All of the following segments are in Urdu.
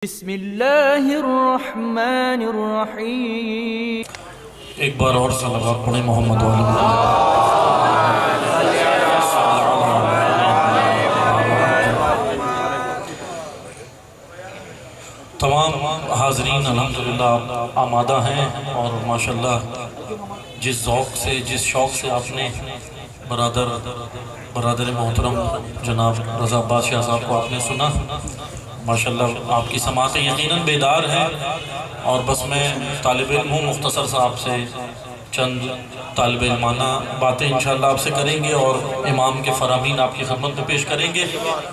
بسم اللہ الرحمن الرحیم۔ ایک بار اور صلوات پڑھیں محمد والی محمد۔ تمام حاضرین الحمدللہ آمادہ ہیں اور ماشاءاللہ جس ذوق سے جس شوق سے آپ نے برادر محترم جناب رضا عباس شاہ صاحب کو آپ نے سنا، ماشاءاللہ آپ کی سماعتیں یقیناً بیدار ہیں، اور بس میں طالب علم ہوں، مختصر سے آپ سے چند طالب علمانہ باتیں انشاءاللہ آپ سے کریں گے اور امام کے فرامین آپ کی خدمت میں پیش کریں گے،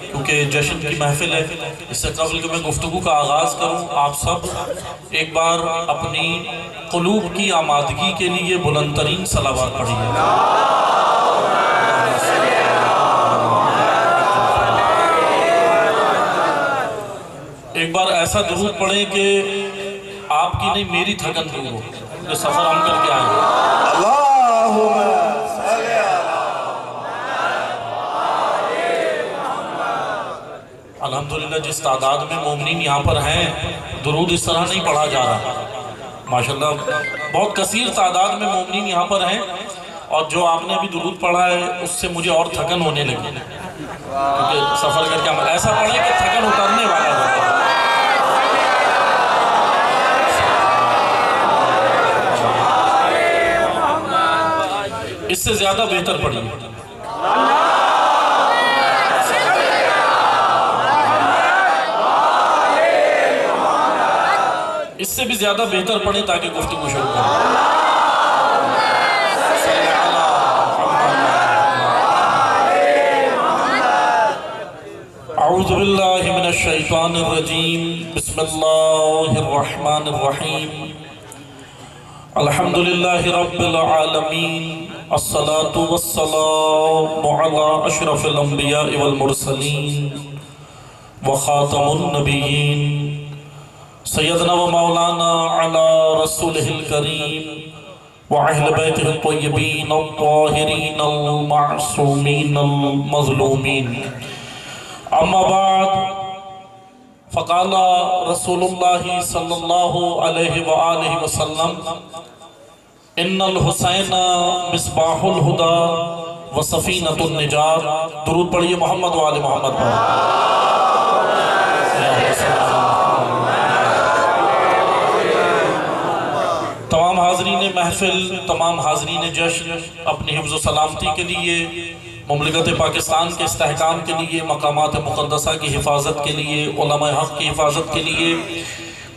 کیونکہ جشن کی محفل ہے۔ اس سے قبل کہ میں گفتگو کا آغاز کروں، آپ سب ایک بار اپنی قلوب کی آمادگی کے لیے بلند ترین صلوات پڑھیں۔ ایک بار ایسا درود پڑھیں کہ آپ کی نہیں میری تھکن دور ہو، جو سفر ہم کر کے آئے ہیں۔ اللہم صلی الحمدللہ جس تعداد میں مومنین یہاں پر ہیں، درود اس طرح نہیں پڑھا جا رہا۔ ماشاءاللہ بہت کثیر تعداد میں مومنین یہاں پر ہیں، اور جو آپ نے ابھی درود پڑھا ہے اس سے مجھے اور تھکن ہونے لگی، کیونکہ سفر کر کے ہم ایسا پڑھیں کہ تھکن اترنے والا ہوتا ہے۔ اس سے زیادہ بہتر پڑھیں، اس سے بھی زیادہ بہتر پڑھیں تاکہ گفتگو شروع کریں۔ اعوذ باللہ من الشیطان الرجیم، بسم اللہ الرحمن الرحیم، الحمدللہ رب العالمین، الصلاة والسلام علی اشرف الانبیاء والمرسلین وخاتم النبیین سیدنا و مولانا علی رسولہ الکریم وأہل بیتہ الطیبین الطاہرین المعصومین المظلومین، اما بعد فقال رسول اللہ صلی اللہ علیہ وآلہ وسلم ان الحسین مصباح الہدی و سفینۃ النجات۔ درود پڑھیے محمد و آل محمد پر۔ تمام حاضرین محفل، تمام حاضرین جشن اپنی حفظ و سلامتی کے لیے، مملکت پاکستان کے استحکام کے لیے، مقامات مقدسہ کی حفاظت کے لیے، علماء حق کی حفاظت کے لیے،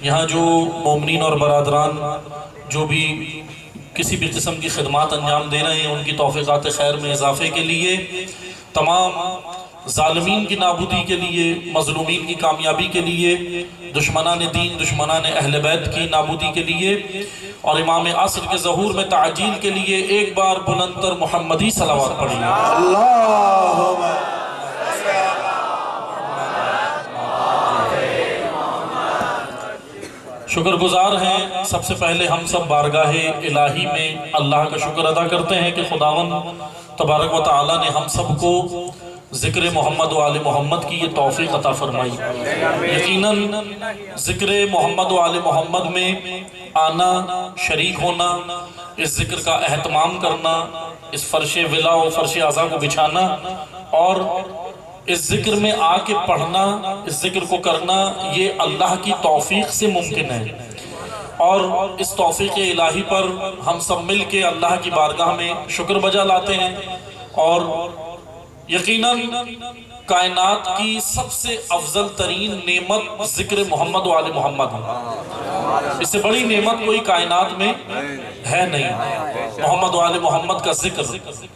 یہاں جو مومنین اور برادران جو بھی کسی بھی قسم کی خدمات انجام دے رہے ہیں، ان کی توفیقات خیر میں اضافے کے لیے، تمام ظالمین کی نابودی کے لیے، مظلومین کی کامیابی کے لیے، دشمنان دین، دشمنان اہل بیت کی نابودی کے لیے، اور امام عصر کے ظہور میں تعجیل کے لیے ایک بار بلند تر محمدی صلوات پڑھیں۔ اللہم شکر گزار ہیں، سب سے پہلے ہم سب بارگاہ الہی میں اللہ کا شکر ادا کرتے ہیں کہ خداوند تبارک و تعالی نے ہم سب کو ذکر محمد و آل محمد کی یہ توفیق عطا فرمائی۔ یقیناً ذکر محمد و آل محمد میں آنا، شریک ہونا، اس ذکر کا اہتمام کرنا، اس فرش ولا و فرش عزا کو بچھانا، اور اس ذکر میں آ کے پڑھنا، اس ذکر کو کرنا، یہ اللہ کی توفیق سے ممکن ہے، اور اس توفیق الہی پر ہم سب مل کے اللہ کی بارگاہ میں شکر بجا لاتے ہیں۔ اور یقیناً کائنات کی سب سے افضل ترین نعمت ذکر محمد و آل محمد ہے، اس سے بڑی نعمت کوئی کائنات میں ہے نہیں۔ محمد و آل محمد کا ذکر،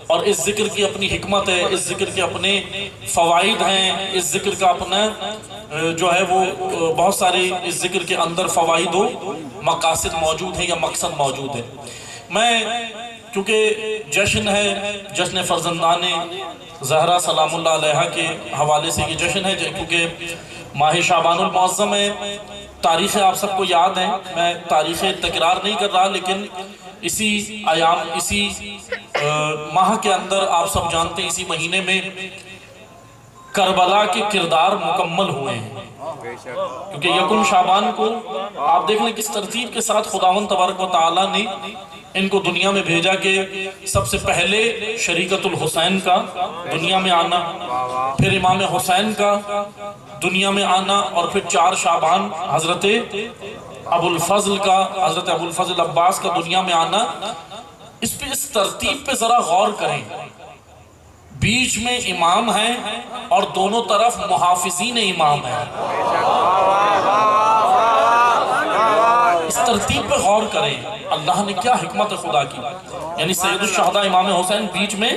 اور اس ذکر کی اپنی حکمت ہے، اس ذکر کے اپنے فوائد ہیں، اس ذکر کا اپنا جو ہے وہ بہت سارے اس ذکر کے اندر فوائد و مقاصد موجود ہیں یا مقصد موجود ہے۔ میں چونکہ جشن ہے، جشن فرزندان زہرا سلام اللہ علیہ کے حوالے سے یہ جشن ہے، کیونکہ ماہ شعبان المعظم ہے، تاریخ آپ سب کو یاد ہیں، میں تاریخ تکرار نہیں کر رہا، لیکن اسی ایام، اسی ماہ کے اندر آپ سب جانتے ہیں، اسی مہینے میں کربلا کے کردار مکمل ہوئے ہیں۔ کیونکہ یکم شعبان کو آپ دیکھ لیں کس ترتیب کے ساتھ خداوند تبارک و تعالیٰ نے ان کو دنیا میں بھیجا کہ سب سے پہلے شریکت الحسین کا دنیا میں آنا، پھر امام حسین کا دنیا میں آنا، اور پھر 4 شعبان حضرت ابو الفضل کا، حضرت ابو الفضل عباس کا دنیا میں آنا۔ اس ترتیب پہ ذرا غور کریں، بیچ میں امام ہیں اور دونوں طرف محافظین امام ہیں۔ اس ترتیب پہ غور کریں، اللہ نے کیا حکمت خدا کی، یعنی سید الشہداء امام حسین بیچ میں،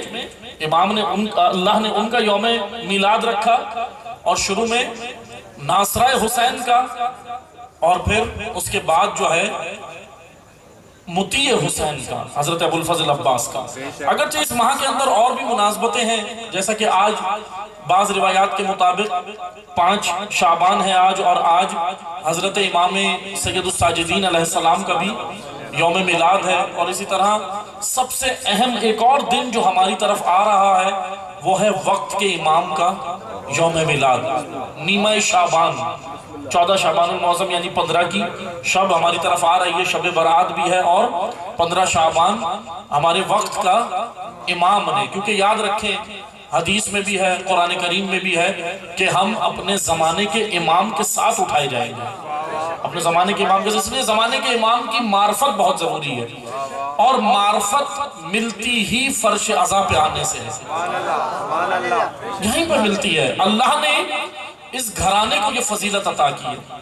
امام نے اللہ نے ان کا یوم میلاد رکھا، اور شروع میں ناصرہ حسین کا، اور پھر اس کے بعد جو ہے مطیع حسین کا، حضرت ابو الفضل عباس کا۔ اگرچہ اس ماہ کے اندر اور بھی مناسبتیں ہیں، جیسا کہ آج بعض روایات کے مطابق 5 شعبان ہے آج، اور آج حضرت امام سید الساجدین علیہ السلام کا بھی یوم میلاد ہے، اور اسی طرح سب سے اہم ایک اور دن جو ہماری طرف آ رہا ہے وہ ہے وقت کے امام کا یوم میلاد، نیمہ شعبان، 14 شعبان المعظم یعنی 15 کی شب ہماری طرف آ رہی ہے، شب برات بھی ہے، اور 15 شعبان ہمارے وقت کا امام نے، کیونکہ یاد رکھیں حدیث میں بھی ہے، قرآن کریم میں بھی ہے کہ ہم اپنے زمانے کے امام کے ساتھ اٹھائے جائیں گے، اپنے زمانے کے امام کے ساتھ، اس لیے زمانے کے امام کی معرفت بہت ضروری ہے، اور معرفت ملتی ہی فرش عزا پہ آنے سے ہے، یہیں پہ ملتی ہے۔ اللہ نے اس گھرانے کو یہ فضیلت عطا کی ہے۔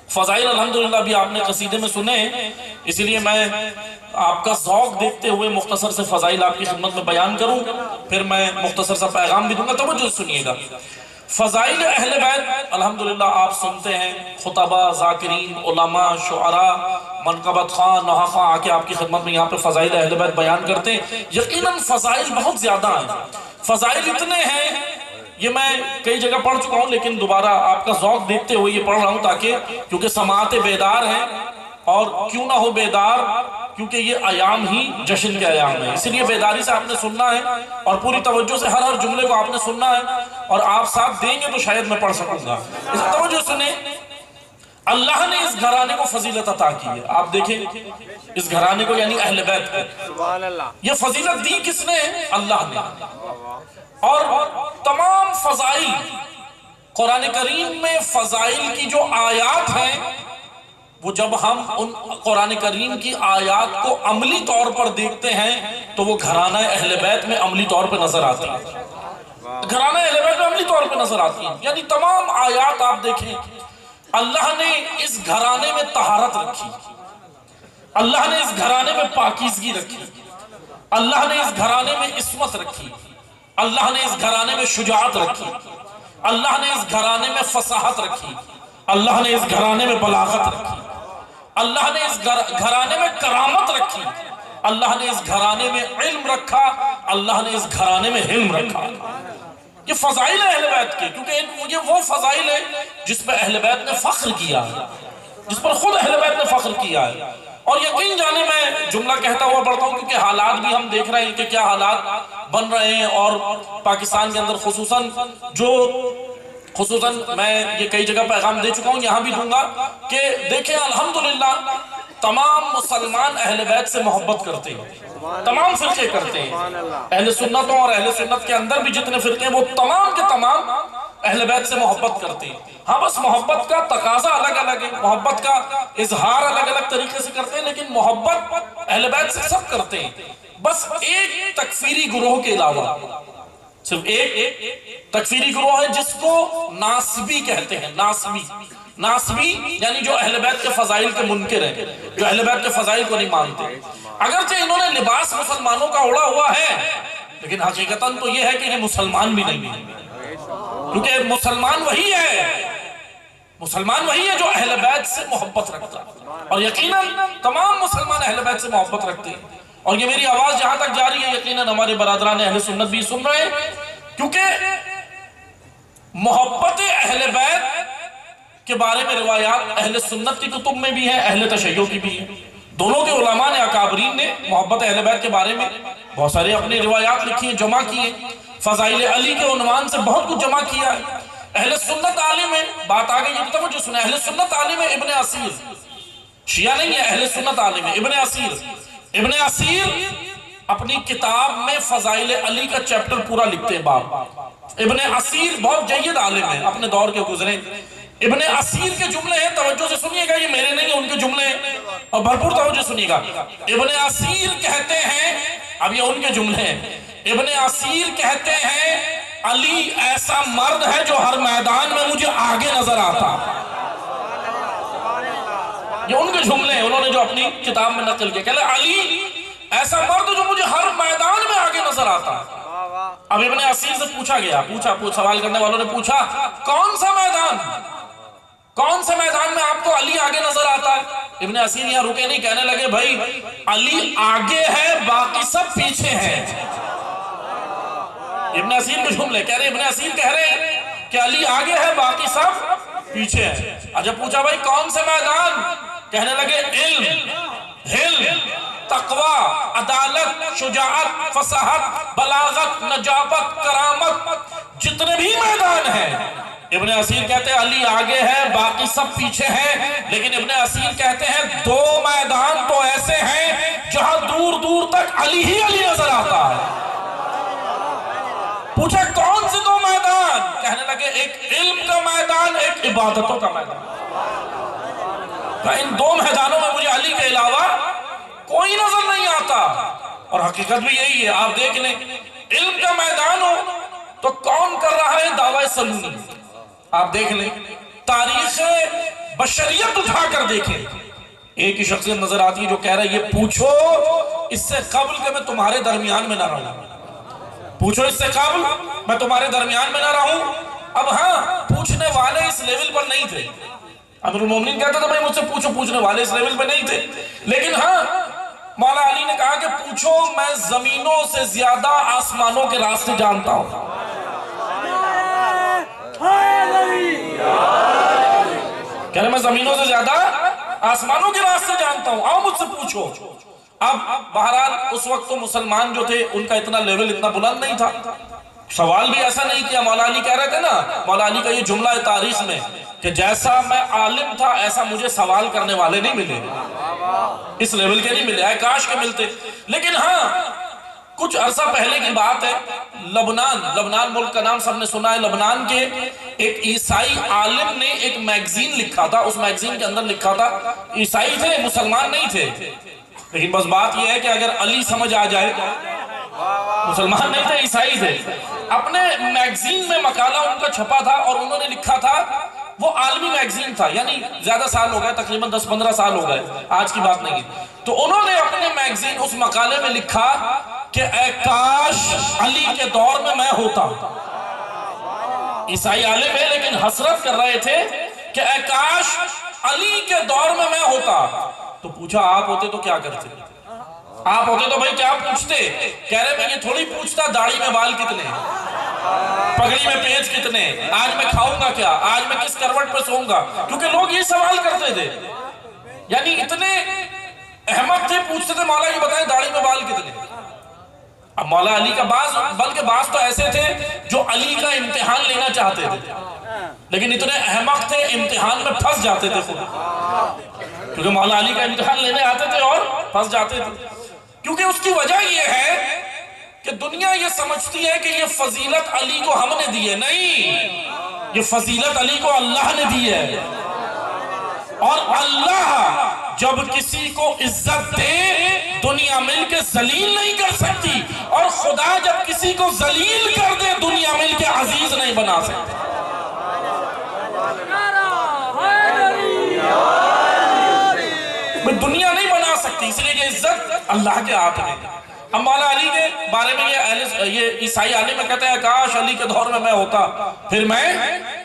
فضائل الحمدللہ بھی آپ نے قصیدے میں سنے، اسی لیے میں آپ کا ذوق دیکھتے ہوئے مختصر سے فضائل آپ کی خدمت میں بیان کروں، پھر میں مختصر سا پیغام بھی دوں گا، توجہ سنیے گا۔ فضائل اہل بیت الحمدللہ آپ سنتے ہیں، خطبہ، ذاکرین، علماء، شعراء، منقبت خان، نوحہ خان آ کے آپ کی خدمت میں یہاں پہ فضائل اہل بیت بیان کرتے ہیں۔ یقیناً فضائل بہت زیادہ ہیں، فضائل اتنے ہیں، یہ میں کئی جگہ پڑھ چکا ہوں، لیکن دوبارہ آپ کا ذوق دیکھتے ہوئے یہ پڑھ رہا ہوں، تاکہ کیونکہ سماعت بیدار ہیں، اور کیوں نہ ہو بیدار، کیونکہ یہ ایام ہی جشن کے ایام ہیں، اس لیے بیداری سے آپ نے سننا ہے، اور پوری توجہ سے ہر جملے کو آپ نے سننا ہے، اور آپ ساتھ دیں گے تو شاید میں پڑھ سکوں گا۔ اس توجہ سنیں، اللہ نے اس گھرانے کو فضیلت عطا کی ہے۔ آپ دیکھیں اس گھرانے کو، یعنی اہل بیت کو یہ فضیلت دی کس نے؟ اللہ نے۔ اور تمام فضائل قرآن کریم میں، فضائل کی جو آیات ہیں، وہ جب ہم ان قرآن کریم کی آیات کو عملی طور پر دیکھتے ہیں تو وہ گھرانہ اہل بیت میں عملی طور پر نظر آتی ہے، گھرانہ اہل بیت میں عملی طور پر نظر آتی ہے۔ یعنی تمام آیات آپ دیکھیں، اللہ نے اس گھرانے میں طہارت رکھی، اللہ نے اس گھرانے میں پاکیزگی رکھی، اللہ نے اس گھرانے میں عصمت رکھی، اللہ نے اس گھرانے میں شجاعت رکھی، اللہ نے اس گھرانے میں فصاحت رکھی، اللہ نے اس گھرانے میں بلاغت رکھی، اللہ نے اس گھرانے میں کرامت رکھی، اللہ نے اس گھرانے میں علم رکھا، اللہ نے اس گھرانے میں حلم رکھا۔ یہ فضائل اہل بیت کے، کیونکہ یہ وہ فضائل ہے جس پہ اہل بیت نے فخر کیا ہے، جس پر خود اہل بیت نے فخر کیا ہے۔ اور یقین جانے میں جملہ کہتا ہوا پڑھتا ہوں، کیونکہ حالات بھی ہم دیکھ رہے ہیں کہ کیا حالات بن رہے ہیں، اور پاکستان کے اندر خصوصاً میں یہ کئی جگہ پیغام دے چکا ہوں، یہاں بھی دوں گا کہ دیکھیں الحمدللہ تمام مسلمان اہل بیت سے محبت کرتے ہیں، تمام فرقے کرتے ہیں، اہل سنتوں اور اہل سنت کے اندر بھی جتنے فرقے ہیں وہ تمام کے تمام اہل بیت سے محبت کرتے ہیں۔ ہاں بس محبت کا تقاضا الگ الگ ہے، محبت کا اظہار الگ الگ طریقے سے کرتے ہیں، لیکن محبت اہل بیت سے سب کرتے ہیں، بس ایک تکفیری گروہ کے علاوہ، صرف ایک تکفیری گروہ ہے جس کو ناسبی کہتے ہیں۔ ناسبی یعنی جو اہل بیت کے فضائل کے منکر ہیں، جو اہل بیت کے فضائل کو نہیں مانتے، اگرچہ انہوں نے لباس مسلمانوں کا اوڑا ہوا ہے، لیکن حقیقتاً تو یہ ہے کہ انہیں مسلمان بھی نہیں ہیں، کیونکہ مسلمان وہی ہے جو اہل بیت سے محبت رکھتا ہے، اور یقیناً تمام مسلمان اہل بیت سے محبت رکھتے ہیں۔ اور یہ میری آواز جہاں تک جاری ہے، یقیناً ہمارے برادران اہل سنت بھی سن رہے ہیں، کیونکہ محبت اہل بیت کے بارے میں روایات اہل سنت کی کتب میں بھی ہیں، اہل تشیع کی بھی ہیں، دونوں کے علماء نے، اکابرین نے محبت اہل بیت کے بارے میں بہت سارے اپنی روایات لکھی ہیں، جمع کی ہیں، فضائل علی کے عنوان سے بہت کچھ جمع کیا ہے۔ اہل سنت عالم ہے، بات آگئی یہ توجہ سنیں، اہل سنت عالم ہے ابن اسیر، شیعہ نہیں ہے، اہل سنت عالم ہے ابن اسیر۔ ابن اسیر اپنی کتاب میں فضائل علی کا چیپٹر پورا لکھتے ہیں باب۔ ابن اسیر بہت جید عالم ہے، اپنے دور کے گزرے۔ ابن اسیر کے جملے ہیں، توجہ سے سنیے گا، یہ میرے نہیں ہیں، ان کے جملے ہیں، اور بھرپور توجہ سنیے گا۔ ابن اسیر کہتے ہیں، اب یہ ان کے جملے ہیں، ابن اسیر کہتے ہیں علی ایسا مرد ہے جو ہر میدان میں مجھے آگے نظر آتا۔ یہ ان کے جملے ہیں، انہوں نے جو اپنی کتاب میں نقل کیا، کہتے ہیں علی ایسا مرد جو مجھے ہر میدان میں آگے نظر آتا۔ اب ابن اسیر سے پوچھا گیا، سوال کرنے والوں نے پوچھا کون سا میدان، کون سے میدان میں آپ کو علی آگے نظر آتا ہے؟ ابن اسیر یہاں رکے نہیں، کہنے لگے بھائی علی آگے ہے باقی سب پیچھے ہیں۔ ابن اسیر کے جملے کہہ رہے، ابن اسیر کہہ رہے ہیں کہ علی آگے ہے باقی سب پیچھے ہیں۔ جب پوچھا بھائی کون سے میدان، کہنے لگے علم، حلم، تقوی، عدالت، شجاعت، فصاحت، بلاغت، نجابت، کرامت، جتنے بھی میدان ہیں۔ ابن اسیر کہتے ہیں علی آگے ہے باقی سب پیچھے ہیں، لیکن ابن اسیر کہتے ہیں دو میدان تو ایسے ہیں جہاں دور دور تک علی ہی علی نظر آتا ہے۔ پوچھا کون سے دو میدان، کہنے لگے ایک علم کا میدان، ایک عبادتوں کا میدان۔ ان دو میدانوں میں مجھے علی کے علاوہ کوئی نظر نہیں آتا، اور حقیقت بھی یہی ہے۔ آپ دیکھ لیں علم کا میدان ہو تو کون کر رہا ہے دعوی سلومی؟ آپ دیکھ لیں تاریخ بشریت اٹھا کر دیکھیں، ایک ہی شخصیت نظر آتی ہے جو کہہ رہا ہے یہ پوچھو اس سے قبل کہ میں تمہارے درمیان میں نہ رہوں، پوچھو اس سے قبل میں تمہارے درمیان میں نہ رہوں۔ اب ہاں پوچھنے والے اس لیول پر نہیں تھے، امیر المومنین کہتا تھا بھائی مجھ سے پوچھو، پوچھنے والے اس لیول پہ نہیں تھے، لیکن ہاں مولا علی نے کہا کہ پوچھو میں زمینوں سے زیادہ آسمانوں کے راستے جانتا ہوں۔ کہہ رہے میں زمینوں سے زیادہ آسمانوں کے راستے جانتا ہوں، آؤ مجھ سے پوچھو۔ اب بہرحال اس وقت تو مسلمان جو تھے ان کا اتنا لیول اتنا بلند نہیں تھا، سوال بھی ایسا نہیں کیا۔ مولا علی کہہ رہے تھے نا، مولا علی کا یہ جملہ ہے تاریخ میں کہ جیسا میں عالم تھا ایسا مجھے سوال کرنے والے نہیں ملے، اس لیول کے نہیں ملے، کاش کے ملتے۔ لیکن ہاں کچھ عرصہ پہلے کی بات ہے، لبنان ملک کا نام سب نے سنا ہے، لبنان کے ایک عیسائی عالم نے ایک میگزین لکھا تھا، اس میگزین کے اندر لکھا تھا، عیسائی تھے مسلمان نہیں تھے، لیکن بس بات یہ ہے کہ اگر علی سمجھ آ جائے، مسلمان نہیں تھے عیسائی تھے، اپنے میگزین میں مقالہ ان کا چھپا تھا اور انہوں نے لکھا تھا، وہ عالمی میگزین تھا، یعنی زیادہ سال ہو گئے، تقریباً 10-15 سال ہو گئے، آج کی بات نہیں، تو انہوں نے اپنے میگزین اس مقالے میں لکھا کہ اے کاش علی کے دور میں ہوتا۔ عیسائی عالم ہے لیکن حسرت کر رہے تھے کہ اے کاش علی کے دور میں ہوتا۔ تو پوچھا آپ ہوتے تو کیا کرتے؟ آپ ہوتے تو بھائی کیا پوچھتے؟ کہہ رہے میں یہ تھوڑی پوچھتا داڑھی میں بال کتنے، پگڑی میں پیچ کتنے، آج میں کھاؤں گا کیا، آج میں کس کروٹ پہ سوؤں گا، کیونکہ لوگ یہ سوال کرتے تھے، یعنی اتنے احمد تھے، پوچھتے تھے مولا یہ بتائیں داڑھی میں بال کتنے۔ اب مولا علی کا بلکہ بعض تو ایسے تھے جو علی کا امتحان لینا چاہتے تھے، لیکن اتنے احمق تھے امتحان میں پھنس جاتے تھے خود، کیونکہ مولا علی کا امتحان لینے آتے تھے اور پھنس جاتے تھے، کیونکہ اس کی وجہ یہ ہے کہ دنیا یہ سمجھتی ہے کہ یہ فضیلت علی کو ہم نے دی ہے، نہیں، یہ فضیلت علی کو اللہ نے دی ہے، اور اللہ جب کسی کو عزت دے دنیا مل کے ذلیل نہیں کر سکتی، اور خدا جب کسی کو ذلیل کر دے دنیا مل کے عزیز نہیں بنا سکتی۔ دنیا نہیں بنا سکتی، اس لیے یہ عزت اللہ کے ہاتھ میں۔ اب مولا علی کے بارے میں یہ عیسائی عالم میں کہتے ہیں کاش علی کے دور میں ہوتا، پھر میں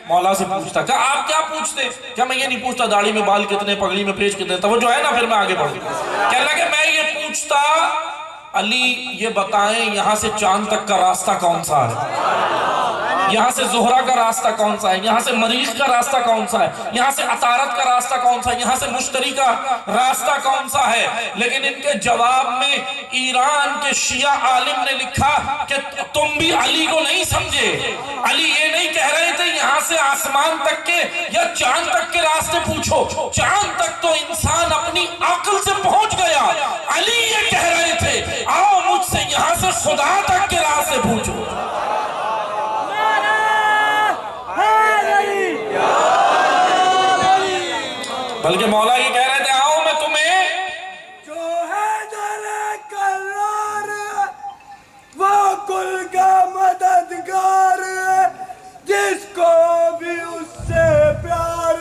مولا سے پوچھتا۔ کہ آپ کیا پوچھتے؟ کیا میں یہ نہیں پوچھتا داڑھی میں بال کتنے، پگڑی میں پیچ کتنے، توجہ ہے نا، پھر میں آگے بڑھوں۔ کہنے لگے میں یہ پوچھتا علی یہ بتائیں یہاں سے چاند تک کا راستہ کون سا ہے؟ یہاں سے زہرہ کا راستہ کون سا ہے، یہاں سے مریخ کا راستہ کون سا ہے، یہاں سے عطارد کا راستہ کون سا ہے، یہاں سے مشتری کا راستہ کون سا ہے. لیکن ان کے جواب میں ایران کے شیعہ عالم نے لکھا کہ تم بھی علی کو نہیں سمجھے. علی یہ نہیں کہہ رہے تھے یہاں سے آسمان تک کے یا چاند تک کے راستے پوچھو، چاند تک تو انسان اپنی عقل سے پہنچ گیا. علی یہ کہہ رہے تھے آؤ مجھ سے یہاں سے خدا تک کے راستے پوچھو. بلکہ مولا یہ کہہ رہے تھے آؤ میں تمہیں جو ہے در قرار وہ کل کا مددگار، جس کو بھی اس سے پیار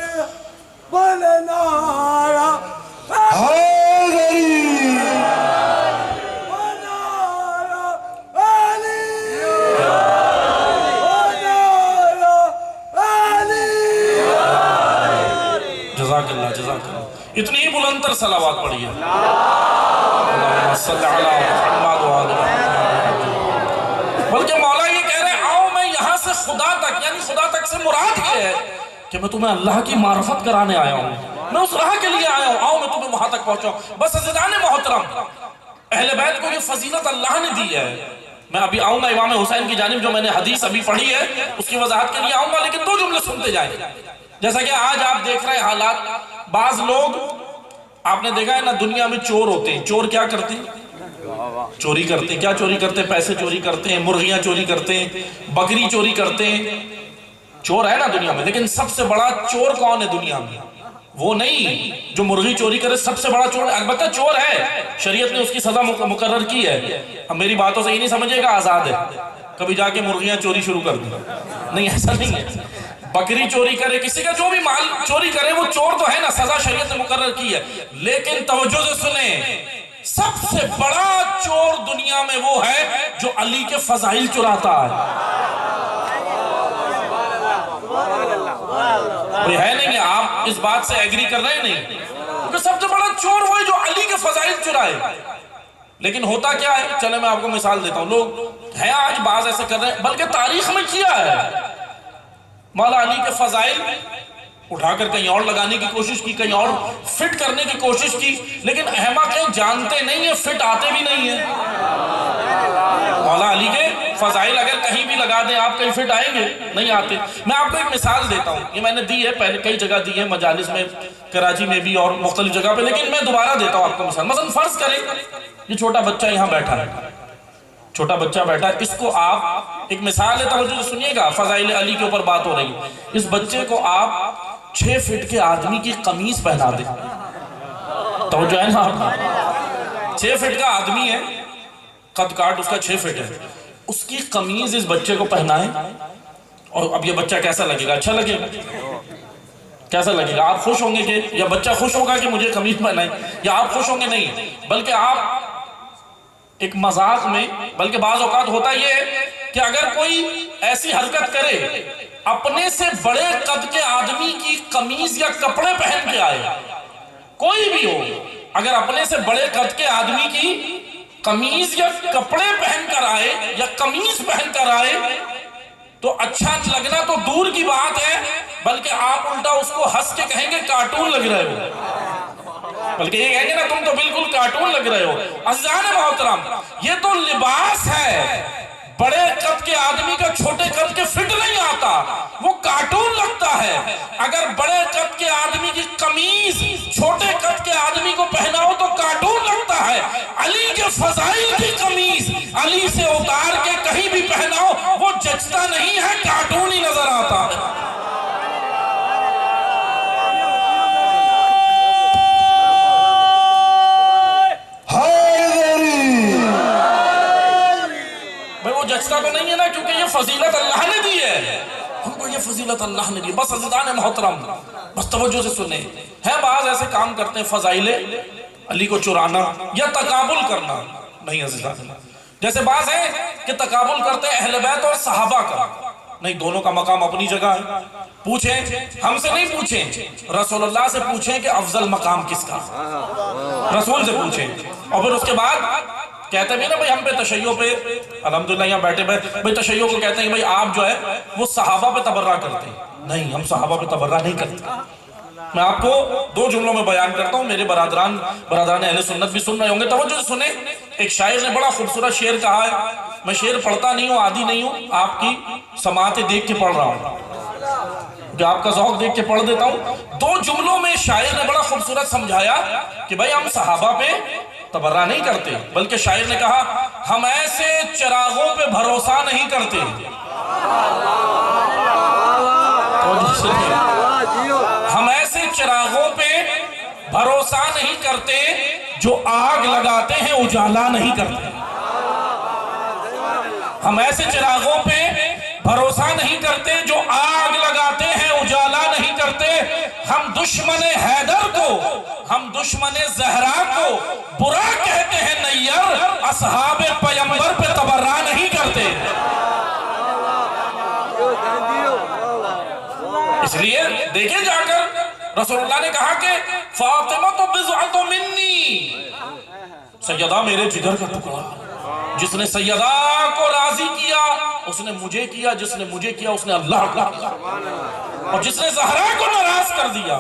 بولنا جزاک اللہ جزاک اللہ. اتنی ہی بلند تر صلوات پڑھیے. اللہم صلی علی محمد و آل محمد. بلکہ مولا یہ کہہ رہے ہیں آؤ میں یہاں سے خدا تک، یعنی خدا تک سے مراد یہ ہے کہ میں تمہیں اللہ کی معرفت کرانے آیا ہوں، میں اس راہ کے لیے آیا ہوں، آؤ میں تمہیں وہاں تک پہنچاؤں. بس عزیزان محترم، اہل بیت کو یہ فضیلت اللہ نے دی ہے. میں ابھی آؤں گا امام حسین کی جانب، جو میں نے حدیث ابھی پڑھی ہے اس کی وضاحت کے لیے آؤں گا، لیکن دو جملے سنتے جائیں. جیسا کہ آج آپ دیکھ رہے ہیں حالات، بعض لوگ آپ نے دیکھا ہے نا دنیا میں چور ہوتے ہیں. چور کیا کرتے ہیں؟ چوری کرتے ہیں. کیا چوری کرتے ہیں؟ پیسے چوری کرتے ہیں، مرغیاں چوری کرتے ہیں، بکری چوری کرتے ہیں. چور ہے نا دنیا میں، لیکن سب سے بڑا چور کون ہے دنیا میں؟ وہ نہیں جو مرغی چوری کرے، سب سے بڑا چور البتہ چور ہے، شریعت نے اس کی سزا مقرر کی ہے. اب میری باتوں سے یہ نہیں سمجھے گا آزاد ہے، کبھی جا کے مرغیاں چوری شروع کر دیں، نہیں ایسا نہیں ہے. بکری چوری کرے، کسی کا جو بھی مال چوری کرے وہ چور تو ہے نا، سزا شریعت نے مقرر کی ہے. لیکن توجہ سے سنیں، سب سے بڑا چور دنیا میں وہ ہے جو علی کے فضائل چراتا ہے. ہے نہیں، آپ اس بات سے ایگری کر رہے نہیں، کیونکہ سب سے بڑا چور وہ ہے جو علی کے فضائل چرائے. لیکن ہوتا کیا ہے، چلے میں آپ کو مثال دیتا ہوں. لوگ ہیں آج بعض ایسے کر رہے ہیں، بلکہ تاریخ میں کیا ہے، مولا علی کے فضائل اٹھا کر کہیں اور لگانے کی کوشش کی، کہیں اور فٹ کرنے کی کوشش کی. لیکن احمق جانتے نہیں ہیں، فٹ آتے بھی نہیں ہیں. مولا علی کے فضائل اگر کہیں بھی لگا دیں آپ، کہیں فٹ آئیں گے؟ نہیں آتے. میں آپ کو ایک مثال دیتا ہوں، یہ میں نے دی ہے پہلے کئی جگہ دی ہے، مجالس میں، کراچی میں بھی اور مختلف جگہ پہ، لیکن میں دوبارہ دیتا ہوں آپ کو مثال. مثلا فرض کریں یہ چھوٹا بچہ یہاں بیٹھا ہے، چھوٹا بچہ بیٹھا ہے، اس کو آپ ایک مثال ہے، توجہ سے سنیے گا، فضائل علی کے اوپر بات ہو رہی ہے. اس بچے کو آپ 6 فٹ کے آدمی کی قمیص پہنا دیں، توجہ ہے نا آپ، 6 فٹ کا آدمی ہے، قد کاٹ اس کا 6 فٹ ہے، اس کی قمیض اس بچے کو پہنائیں، اور اب یہ بچہ کیسا لگے گا؟ اچھا لگے گا؟ کیسا لگے گا؟ آپ خوش ہوں گے کہ، یا بچہ خوش ہوگا کہ مجھے قمیض پہنائیں، یا آپ خوش ہوں گے؟ نہیں، بلکہ آپ ایک مذاق میں، بلکہ بعض اوقات ہوتا یہ ہے کہ اگر کوئی ایسی حرکت کرے، اپنے سے بڑے قد کے آدمی کی قمیض یا کپڑے پہن کے آئے، کوئی بھی ہو، اگر اپنے سے بڑے قد کے آدمی کی قمیض یا کپڑے پہن کر آئے یا قمیض پہن کر آئے تو اچھا لگنا تو دور کی بات ہے، بلکہ آپ الٹا اس کو ہنس کے کہیں گے کارٹون لگ رہے ہو، بلکہ یہ کہیں گے نا تم تو بالکل کارٹون لگ رہے ہو. عزیزان محترم، یہ تو لباس ہے. بڑے قد کے آدمی کا چھوٹے قد کے فٹ نہیں آتا، وہ کارٹون لگتا ہے. اگر بڑے قد کے آدمی کی قمیض چھوٹے قد کے آدمی کو پہناؤ تو کارٹون لگتا ہے. علی کے فضائل کی قمیض علی سے اتار کے کہیں بھی پہناؤ وہ جچتا نہیں ہے، کارٹون ہی نظر آتا ہے. جچتا تو نہیں ہے نا، کیونکہ یہ فضیلت اللہ نے دی ہے، ہم کو یہ فضیلت اللہ نے دی. بس عزیزان محترم، بس توجہ سے سنیں، ہے بعض ایسے کام کرتے ہیں فضائل علی کو چرانا یا تقابل کرنا. نہیں عزیزان، جیسے بعض ہیں کہ تقابل کرتے ہیں اہل بیت اور صحابہ کا. نہیں، دونوں کا مقام اپنی جگہ ہے. پوچھیں، ہم سے نہیں پوچھیں، رسول اللہ سے پوچھیں کہ افضل مقام کس کا، رسول سے پوچھیں. اور پھر اس کے بعد کہتے ہیں نا بھائی ہم پہ تشیع پہ الحمدللہ یہاں بیٹھے بھائی تشیع کو کہتے ہیں بھائی آپ جو ہے وہ صحابہ پہ تبرہ کرتے ہیں. نہیں، ہم صحابہ پہ تبرہ نہیں کرتے. میں آپ کو 2 جملوں میں بیان کرتا ہوں، میرے برادران اہل سنت بھی سن رہے ہوں گے، توجہ سے سنیں. ایک شاعر نے بڑا خوبصورت شعر کہا ہے. میں شعر پڑھتا نہیں ہوں، عادی نہیں ہوں، آپ کی سماعتیں دیکھ کے پڑھ رہا ہوں، جو آپ کا ذوق دیکھ کے پڑھ دیتا ہوں. 2 جملوں میں شاعر نے بڑا خوبصورت سمجھایا کہ بھائی ہم صحابہ پہ تبرہ نہیں کرتے، بلکہ شاعر نے کہا ہم ایسے چراغوں پہ بھروسہ نہیں کرتے. ہم ایسے چراغوں پہ بھروسہ نہیں کرتے جو آگ لگاتے ہیں اجالا نہیں کرتے. ہم ایسے چراغوں پہ بھروسہ نہیں کرتے جو آگ لگاتے ہیں اجالا نہیں کرتے. ہم دشمن حیدر کو، ہم دشمن زہرا کو برا کہتے ہیں نیر، اصحاب پیمبر پہ تبرہ نہیں کرتے. اس لیے دیکھیں جا کر رسول اللہ نے کہا کہ فاطمہ تو بضعۃ منی، سیدہ میرے جگر کا ٹکڑا. جس نے سیدہ کو راضی کیا اس نے مجھے کیا، جس نے مجھے کیا اس نے اللہ کو کیا، اور جس نے زہرا کو ناراض کر دیا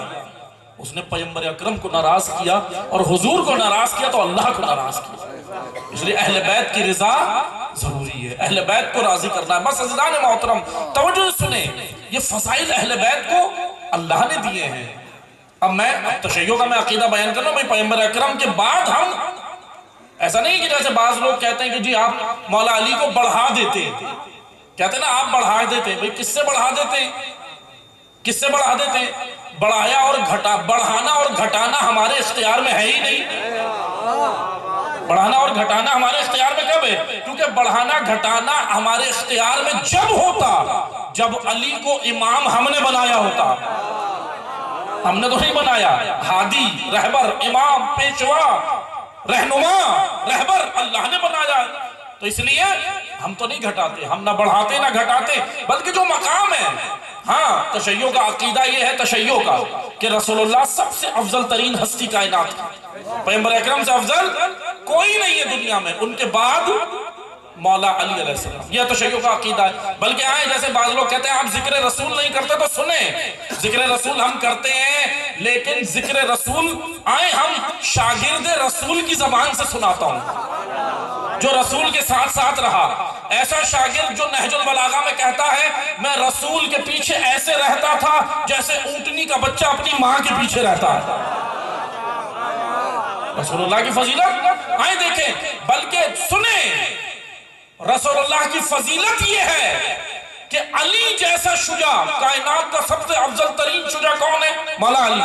اس نے پیغمبر اکرم کو ناراض کیا، اور حضور کو ناراض کیا تو اللہ کو ناراض کیا. اس لیے اہل بیت کی رضا ضروری ہے، اہل بیت کو راضی کرنا ہے. بس عزیزان محترم توجہ سنیں، یہ فضائل اہل بیت کو اللہ نے دیے ہیں. اب تشیع کا میں عقیدہ بیان کرنا ہوں. بھائی پیغمبر اکرم کے بعد ہم ایسا نہیں کہ جیسے بعض لوگ کہتے ہیں کہ جی آپ مولا علی کو بڑھا دیتے ہیں، کہتے ہیں نا آپ بڑھا دیتے ہیں. بھائی کس سے بڑھا دیتے ہیں؟ کس سے بڑھا دیتے ہیں؟ بڑھایا اور بڑھانا اور گھٹانا ہمارے اختیار میں ہے ہی نہیں. بڑھانا اور گھٹانا ہمارے اختیار میں کب ہے؟ کیونکہ بڑھانا گھٹانا ہمارے اختیار میں جب ہوتا جب علی کو امام ہم نے بنایا ہوتا. ہم نے تو نہیں بنایا. ہادی، رہبر، امام، پیشوا، رہنما، رہبر اللہ نے بنایا. تو اس لیے ہم تو نہیں گھٹاتے، ہم نہ بڑھاتے نہ گھٹاتے، بلکہ جو مقام ہے. ہاں تشیع کا عقیدہ یہ ہے تشیع کا کہ رسول اللہ سب سے افضل ترین ہستی کائنات کی، پیغمبر اکرم سے افضل کوئی نہیں ہے دنیا میں، ان کے بعد مولا علی علیہ السلام. یہ تشیع کا عقیدہ ہے. بلکہ آئے جیسے بعض لوگ کہتے ہیں آپ ذکر رسول نہیں کرتے، تو سنیں ذکر رسول ہم کرتے ہیں، لیکن ذکر رسول آئے ہم شاگرد رسول کی زبان سے سناتا ہوں جو رسول کے ساتھ ساتھ رہا. ایسا شاگرد جو نہج البلاغہ میں کہتا ہے میں رسول کے پیچھے ایسے رہتا تھا جیسے اونٹنی کا بچہ اپنی ماں کے پیچھے رہتا ہے. رسول اللہ کی فضیلت آئے دیکھیں. بلکہ سنیں رسول اللہ کی فضیلت یہ ہے کہ علی جیسا شجاع، کائنات کا سب سے افضل ترین شجاع کون ہے؟ مولا علی.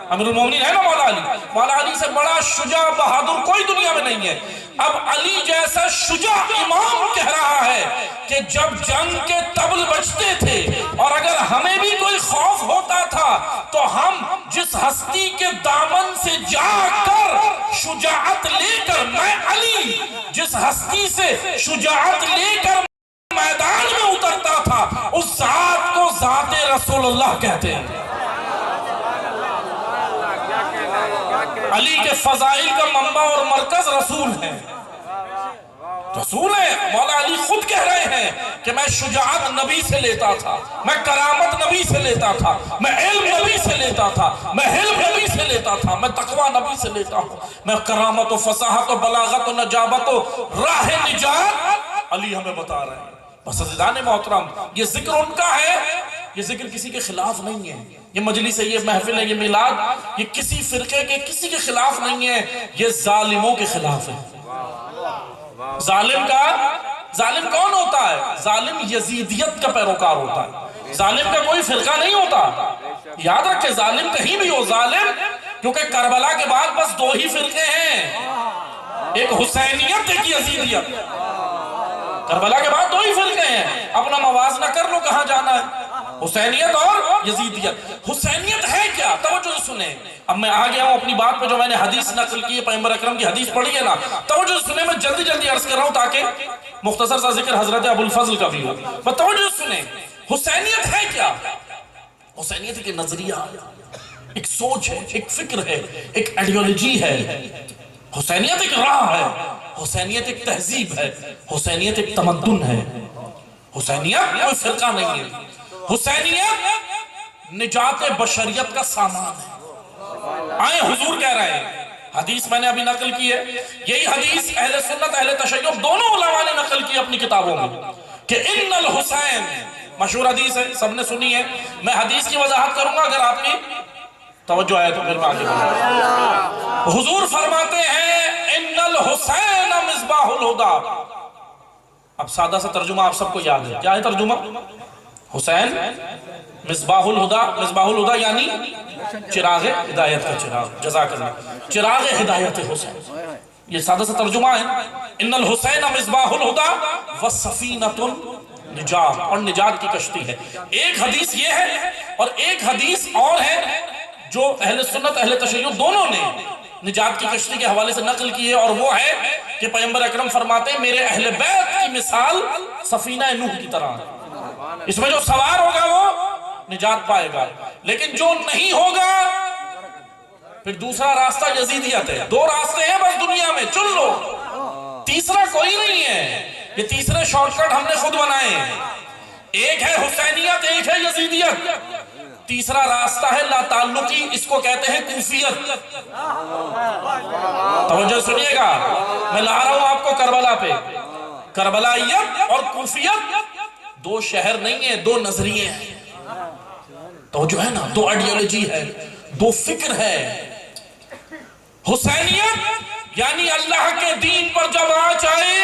امیر المومنین ہے نا مولا علی. مولا علی سے بڑا شجاع بہادر کوئی دنیا میں نہیں ہے. اب علی جیسا شجاع امام کہہ رہا ہے کہ جب جنگ کے طبل بجتے تھے اور اگر ہمیں بھی کوئی خوف ہوتا تھا تو ہم جس ہستی کے دامن سے جا کر شجاعت لے کر، میں علی جس ہستی سے شجاعت لے کر میدان میں اترتا تھا اس ذات کو ذات رسول اللہ کہتے ہیں. علی کے فضائل کا منبع اور مرکز رسول ہے. رسول ہے. مولا علی خود کہہ رہے ہیں کہ میں شجاعت نبی سے لیتا تھا، میں کرامت نبی سے لیتا تھا، میں علم نبی سے لیتا تھا، میں حلم نبی سے لیتا تھا، میں تقوی نبی سے لیتا ہوں، میں کرامت و فصاحت و بلاغت و نجابت و راہ نجات علی ہمیں بتا رہے ہیں. بس عزیزان محترم یہ ذکر ان کا ہے، یہ ذکر کسی کے خلاف نہیں ہے. یہ مجلس ہے، یہ محفل ہے، یہ میلاد یہ کسی فرقے کے کسی کے خلاف نہیں ہے، یہ ظالموں کے خلاف ہے. ظالم کون ہوتا ہے؟ ظالم یزیدیت کا پیروکار ہوتا ہے. ظالم کا کوئی فرقہ نہیں ہوتا. یاد رکھیں ظالم کہیں بھی ہو، ظالم کیونکہ کربلا کے بعد بس 2 ہی فرقے ہیں، ایک حسینیت ایک یزیدیت. کربلا کے بعد 2 ہی فرقے ہیں. اپنا موازنہ کر لو کہاں جانا ہے، حسینیت اور یزیدیت. حسینیت ہے کیا؟ توجہ سنیں. اب میں آ گیا ہوں اپنی بات پہ جو میں نے حدیث نقل کی ہے، پیغمبر اکرم کی حدیث پڑھی ہے نا. توجہ سنیں، میں جلدی عرض کر رہا ہوں تاکہ مختصر سا ذکر حضرت ابو الفضل کا بھی ہو. بس توجہ سنیں، حسینیت ہے کیا؟ حسینیت ایک نظریہ، ایک سوچ ہے، ایک فکر ہے، ایک آئیڈیالوجی ہے. حسینیت ایک راہ ہے. حسینیت ایک تہذیب ہے، حسینیت ایک تمدن ہے، حسینیت کوئی فرقہ نہیں ہے، حسینیت نجات بشریت کا سامان ہے۔ آئیں حضور کہہ رہے ہیں، حدیث میں نے ابھی نقل کی ہے، یہی حدیث اہل سنت اہل تشیع دونوں علماء نے نقل کی اپنی کتابوں میں کہ ان الحسین، مشہور حدیث ہے، سب نے سنی ہے، میں حدیث کی وضاحت کروں گا اگر آپ کی توجہ ہے تو پھر میں آگے بڑھوں۔ حضور فرماتے ہیں ان الحسین مصباح الہدی۔ اب سادہ سا ترجمہ آپ سب کو یاد ہے، کیا ہے ترجمہ؟ حسین مصباح الہدی، مصباح الہدی یعنی چراغ ہدایت کا چراغ، جزاک اللہ، چراغ ہدایت حسین، یہ سادہ سا ترجمہ ہے۔ ان الحسین مصباح الہدی والسفینۃ النجات، اور نجات کی کشتی ہے۔ ایک حدیث یہ ہے اور ایک حدیث اور ہے جو اہل سنت اہل تشیع دونوں نے نجات کی کشتی کے حوالے سے نقل کی ہے، اور وہ ہے کہ پیغمبر اکرم فرماتے ہیں میرے اہل بیت کی مثال سفینہ نوح کی طرح ہے، اس میں جو سوار ہوگا وہ نجات پائے گا، لیکن جو نہیں ہوگا پھر دوسرا راستہ یزیدیت ہے۔ دو راستے ہیں بس دنیا میں، چن لو، تیسرا کوئی نہیں ہے، یہ تیسرے شارٹ کٹ ہم نے خود بنائے ہیں، ایک ہے حسینیت، ایک ہے یزیدیت، تیسرا راستہ ہے لا تعلقی، اس کو کہتے ہیں کوفیت۔ توجہ سنیے گا، میں لا رہا ہوں آپ کو کربلا پہ، کربلائیت اور کوفیت دو شہر نہیں ہیں، دو نظریے ہیں، تو جو ہے نا دو آئیڈیالوجی ہے، دو فکر ہے۔ حسینیت یعنی اللہ کے دین پر جب آنچ آئے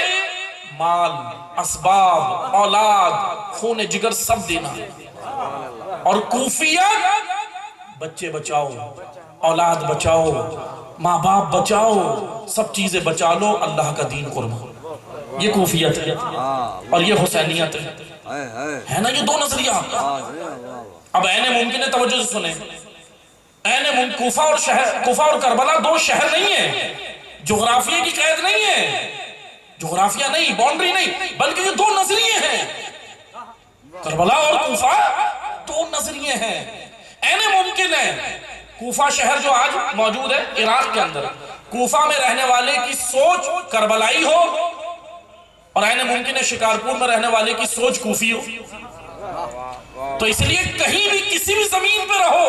مال، اسباب، اولاد، خون جگر سب دینا، اور کوفیت بچے بچاؤ، اولاد بچاؤ، ماں باپ بچاؤ، سب چیزیں بچا لو، اللہ کا دین قربان، یہ کوفیت ہے اور یہ حسینیت ہے نا، یہ دو نظریات۔ اب عین ممکن ہے، توجہ سے سنیں، کوفہ اور کربلا دو شہر نہیں ہیں، جغرافیہ کی قید نہیں ہے، جغرافیہ نہیں، باؤنڈری نہیں، بلکہ یہ دو نظریے ہیں، کربلا اور کوفہ دو نظریے ہیں۔ عین ممکن ہے کوفہ شہر جو آج موجود ہے عراق کے اندر، کوفہ میں رہنے والے کی سوچ کربلائی ہو، اور عین ممکن ہے شکارپور میں رہنے والے کی سوچ کوفی ہو، تو اس لیے کہیں بھی کسی بھی زمین پہ رہو،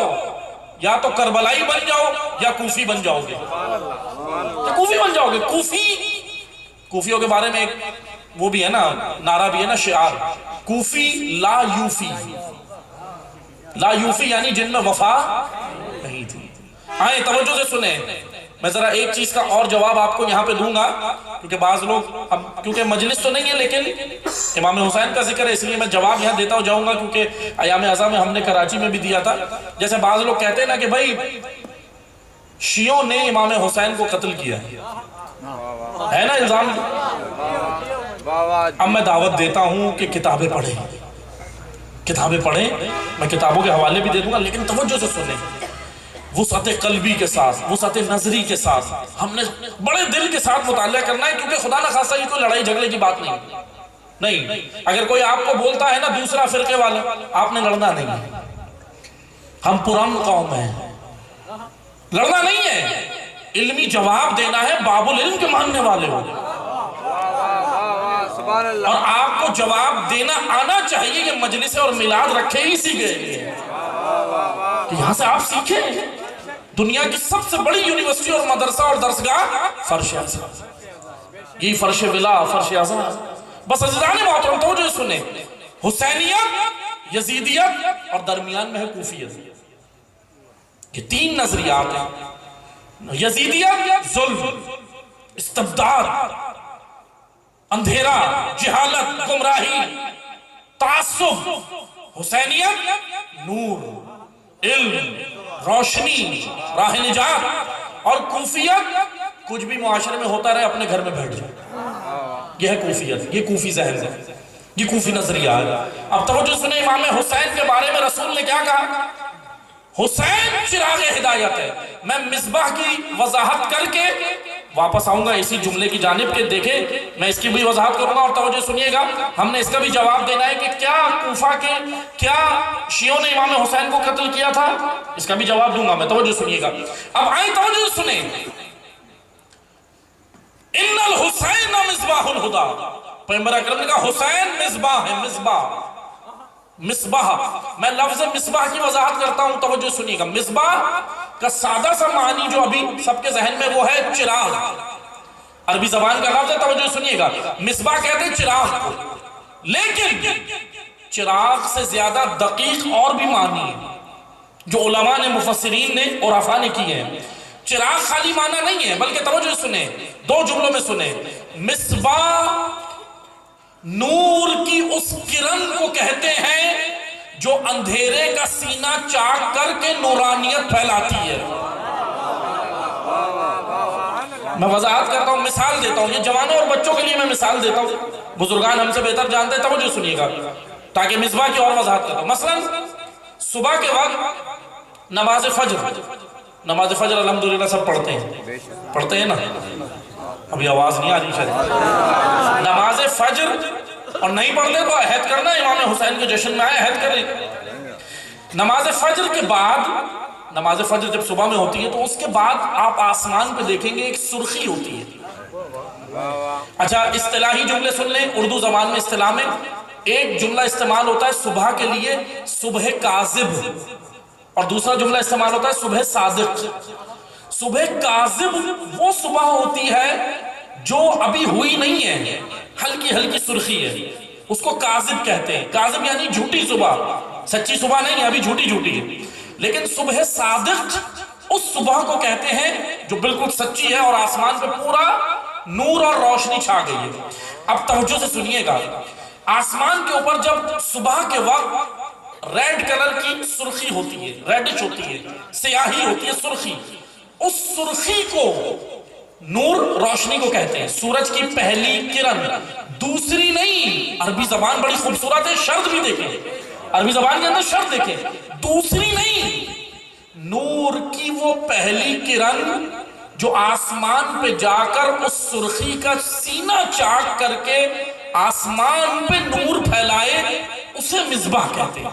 یا تو کربلائی بن جاؤ یا کوفی بن جاؤ گے، یا کوفی بن جاؤ گے۔ کوفیوں کے بارے میں ایک وہ بھی ہے نا، نعرہ بھی ہے نا، شعار، کوفی لا یوفی، لا یوفی یعنی جن میں وفا نہیں تھی۔ آئیں توجہ سے سنیں، میں ذرا ایک چیز کا اور جواب آپ کو یہاں پہ دوں گا، کیونکہ بعض لوگ، کیونکہ مجلس تو نہیں ہے لیکن امام حسین کا ذکر ہے، اس لیے میں جواب یہاں دیتا جاؤں گا، کیونکہ ایام ازاں میں ہم نے کراچی میں بھی دیا تھا۔ جیسے بعض لوگ کہتے ہیں نا کہ بھائی شیعوں نے امام حسین کو قتل کیا ہے نا الزام۔ اب میں دعوت دیتا ہوں کہ کتابیں پڑھیں، کتابیں پڑھیں، میں کتابوں کے حوالے بھی دے دوں گا، لیکن توجہ سے سنیں، وسعت قلبی کے ساتھ، وسعت نظری کے ساتھ، ہم نے بڑے دل کے ساتھ مطالعہ کرنا ہے، کیونکہ خدا نہ خاصہ یہ کوئی لڑائی جھگڑے کی بات نہیں۔ اگر کوئی آپ کو بولتا ہے نا دوسرا فرقے والا، آپ نے لڑنا نہیں ہے، ہم پرامن قوم ہیں، لڑنا نہیں ہے، علمی جواب دینا ہے، باب العلم کے ماننے والے ہو، اور آپ کو جواب دینا آنا چاہیے۔ یہ مجلس اور میلاد رکھے ہی سی گئے کہ یہاں سے آپ سیکھیں۔ دنیا کی سب سے بڑی یونیورسٹی اور مدرسہ اور درسگاہ فرش اعظم، یہی فرش ولا، فرش اعظم۔ بس عزیزان محترم توجہ سنیں، حسینیت، یزیدیت اور درمیان میں ہے کوفیت، یہ تین نظریات ہیں۔ یزیدیت ظلم، استبداد، اندھیرا، جہالت، گمراہی، تعصب۔ حسینیت نور، علم، روشنی، راہ نجات، اور کوفیت کچھ بھی معاشرے میں ہوتا رہے اپنے گھر میں بیٹھ جائے، یہ ہے کوفیت، یہ کوفی ذہن ہے، یہ کوفی نظریہ ہے۔ اب توجہ سنیں، امام حسین کے بارے میں رسول نے کیا کہا؟ حسین چراغ ہدایت ہے۔ میں مصباح کی وضاحت کر کے واپس آؤں گا اسی جملے کی جانب کے، دیکھیں میں اس کی بھی وضاحت کروں گا، اور توجہ سنیے گا، ہم نے اس کا بھی جواب دینا ہے کہ کیا کوفہ کے، کیا شیعوں نے امام حسین کو قتل کیا تھا، اس کا بھی جواب دوں گا میں، توجہ سنیے گا۔ اب آئیں توجہ سنیں، ان الحسین مصباح الہدا، پیغمبر اکرم نے کہا حسین مصباح ہے، مصباح مصباح۔ میں لفظ مصباح کی وضاحت کرتا ہوں، توجہ سنیے گا۔ مصباح کا سادہ سا معنی جو ابھی سب کے ذہن میں وہ ہے چراغ، عربی زبان کا لفظ ہے، توجہ سنیے گا۔ مصباح کہتے ہیں چراغ کو، لیکن چراغ سے زیادہ دقیق اور بھی معنی ہے جو علماء نے، مفسرین نے اور عرفا نے کیے ہیں۔ چراغ خالی معنی نہیں ہے، بلکہ توجہ سنیں، دو جملوں میں سنیں۔ مصباح نور کی اس کرن کو کہتے ہیں جو اندھیرے کا سینہ چاک کر کے نورانیت پھیلاتی ہے۔ میں وضاحت کرتا ہوں، مثال دیتا ہوں، یہ جوانوں اور بچوں کے لیے میں مثال دیتا ہوں، بزرگان ہم سے بہتر جانتے ہیں، توجہ سنیے گا تاکہ مصباح کی اور وضاحت کرتا ہوں۔ مثلا صبح کے وقت نماز فجر، نماز فجر الحمدللہ سب پڑھتے ہیں نا، ابھی آواز نہیں آ رہی شاید۔ نماز فجر اور نہیں پڑھتے تو عہد کرنا، امام حسین کے جشن میں آئے عہد کریں۔ نماز فجر کے بعد، نماز فجر جب صبح میں ہوتی ہے تو اس کے بعد آپ آسمان پہ دیکھیں گے ایک سرخی ہوتی ہے۔ اچھا اصطلاحی جملے سن لیں، اردو زبان میں اصطلاح میں ایک جملہ استعمال ہوتا ہے صبح کے لیے، صبح کاذب، اور دوسرا جملہ استعمال ہوتا ہے صبح صادق۔ صبح کاذب وہ صبح ہوتی ہے جو ابھی ہوئی نہیں ہے، ہلکی ہلکی سرخی ہے، اس کو کاذب کہتے ہیں۔ کاذب یعنی جھوٹی صبح، سچی صبح نہیں ہے، ابھی جھوٹی جھوٹی ہے۔ لیکن صبح صادق اس صبح کو کہتے ہیں جو بالکل سچی ہے اور آسمان پہ پورا نور اور روشنی چھا گئی ہے۔ اب توجہ سے سنیے گا، آسمان کے اوپر جب صبح کے وقت ریڈ کلر کی سرخی ہوتی ہے، ریڈش ہوتی ہے، سیاہی ہوتی ہے، سرخی، اس سرخی کو نور، روشنی کو کہتے ہیں۔ سورج کی پہلی کرن دوسری نہیں، عربی زبان بڑی خوبصورت ہے، شرط بھی دیکھیں، عربی زبان کے اندر شرط دیکھیں، دوسری نہیں، نور کی وہ پہلی کرن جو آسمان پہ جا کر اس سرخی کا سینہ چاک کر کے آسمان پہ نور پھیلائے، اسے مصباح کہتے ہیں،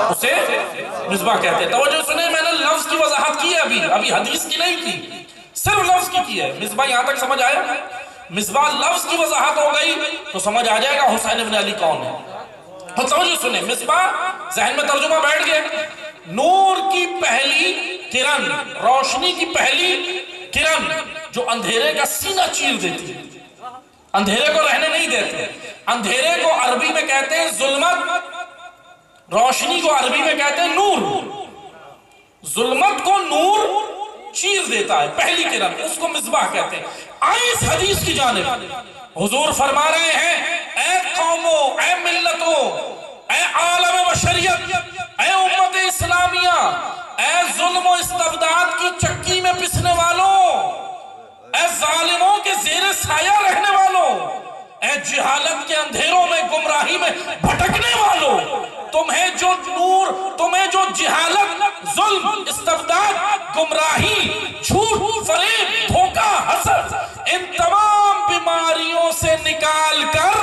اسے مصباح کہتے ہیں۔ توجہ سنیں، میں نے لفظ کی وضاحت کی ہے، ابھی حدیث کی نہیں کی، صرف لفظ کی ہے۔ مصباح یہاں تک سمجھ آیا؟ مصباح لفظ کی وضاحت ہو گئی تو سمجھ آ جائے گا حسین ابن علی کون ہے۔ اور توجہ سنیں، مصباح ذہن میں ترجمہ بیٹھ گیا، نور کی پہلی کرن، روشنی کی پہلی کرن جو اندھیرے کا سینہ چیر دیتی ہے، اندھیرے کو رہنے نہیں دیتے۔ اندھیرے کو عربی میں کہتے ہیں ظلمت، روشنی کو عربی میں کہتے ہیں نور۔ ظلمت کو نور چیر دیتا ہے، پہلی کرن، اس کو مصباح کہتے ہیں۔ آئیں اس حدیث کی جانب، حضور فرما رہے ہیں، اے قوموں، اے ملتوں، اے عالم بشریت، اے امت اسلامیہ، اے ظلم و استبداد کی چکی میں پسنے والوں، اے ظالموں کے زیر سایہ رہنے والوں، اے جہالت کے اندھیروں میں، گمراہی میں بھٹکنے والوں، تمہیں جو نور، تمہیں جو جہالت، ظلم، استبداد، گمراہی، جھوٹ، فریب، دھوکہ، حسد، ان تمام بیماریوں سے نکال کر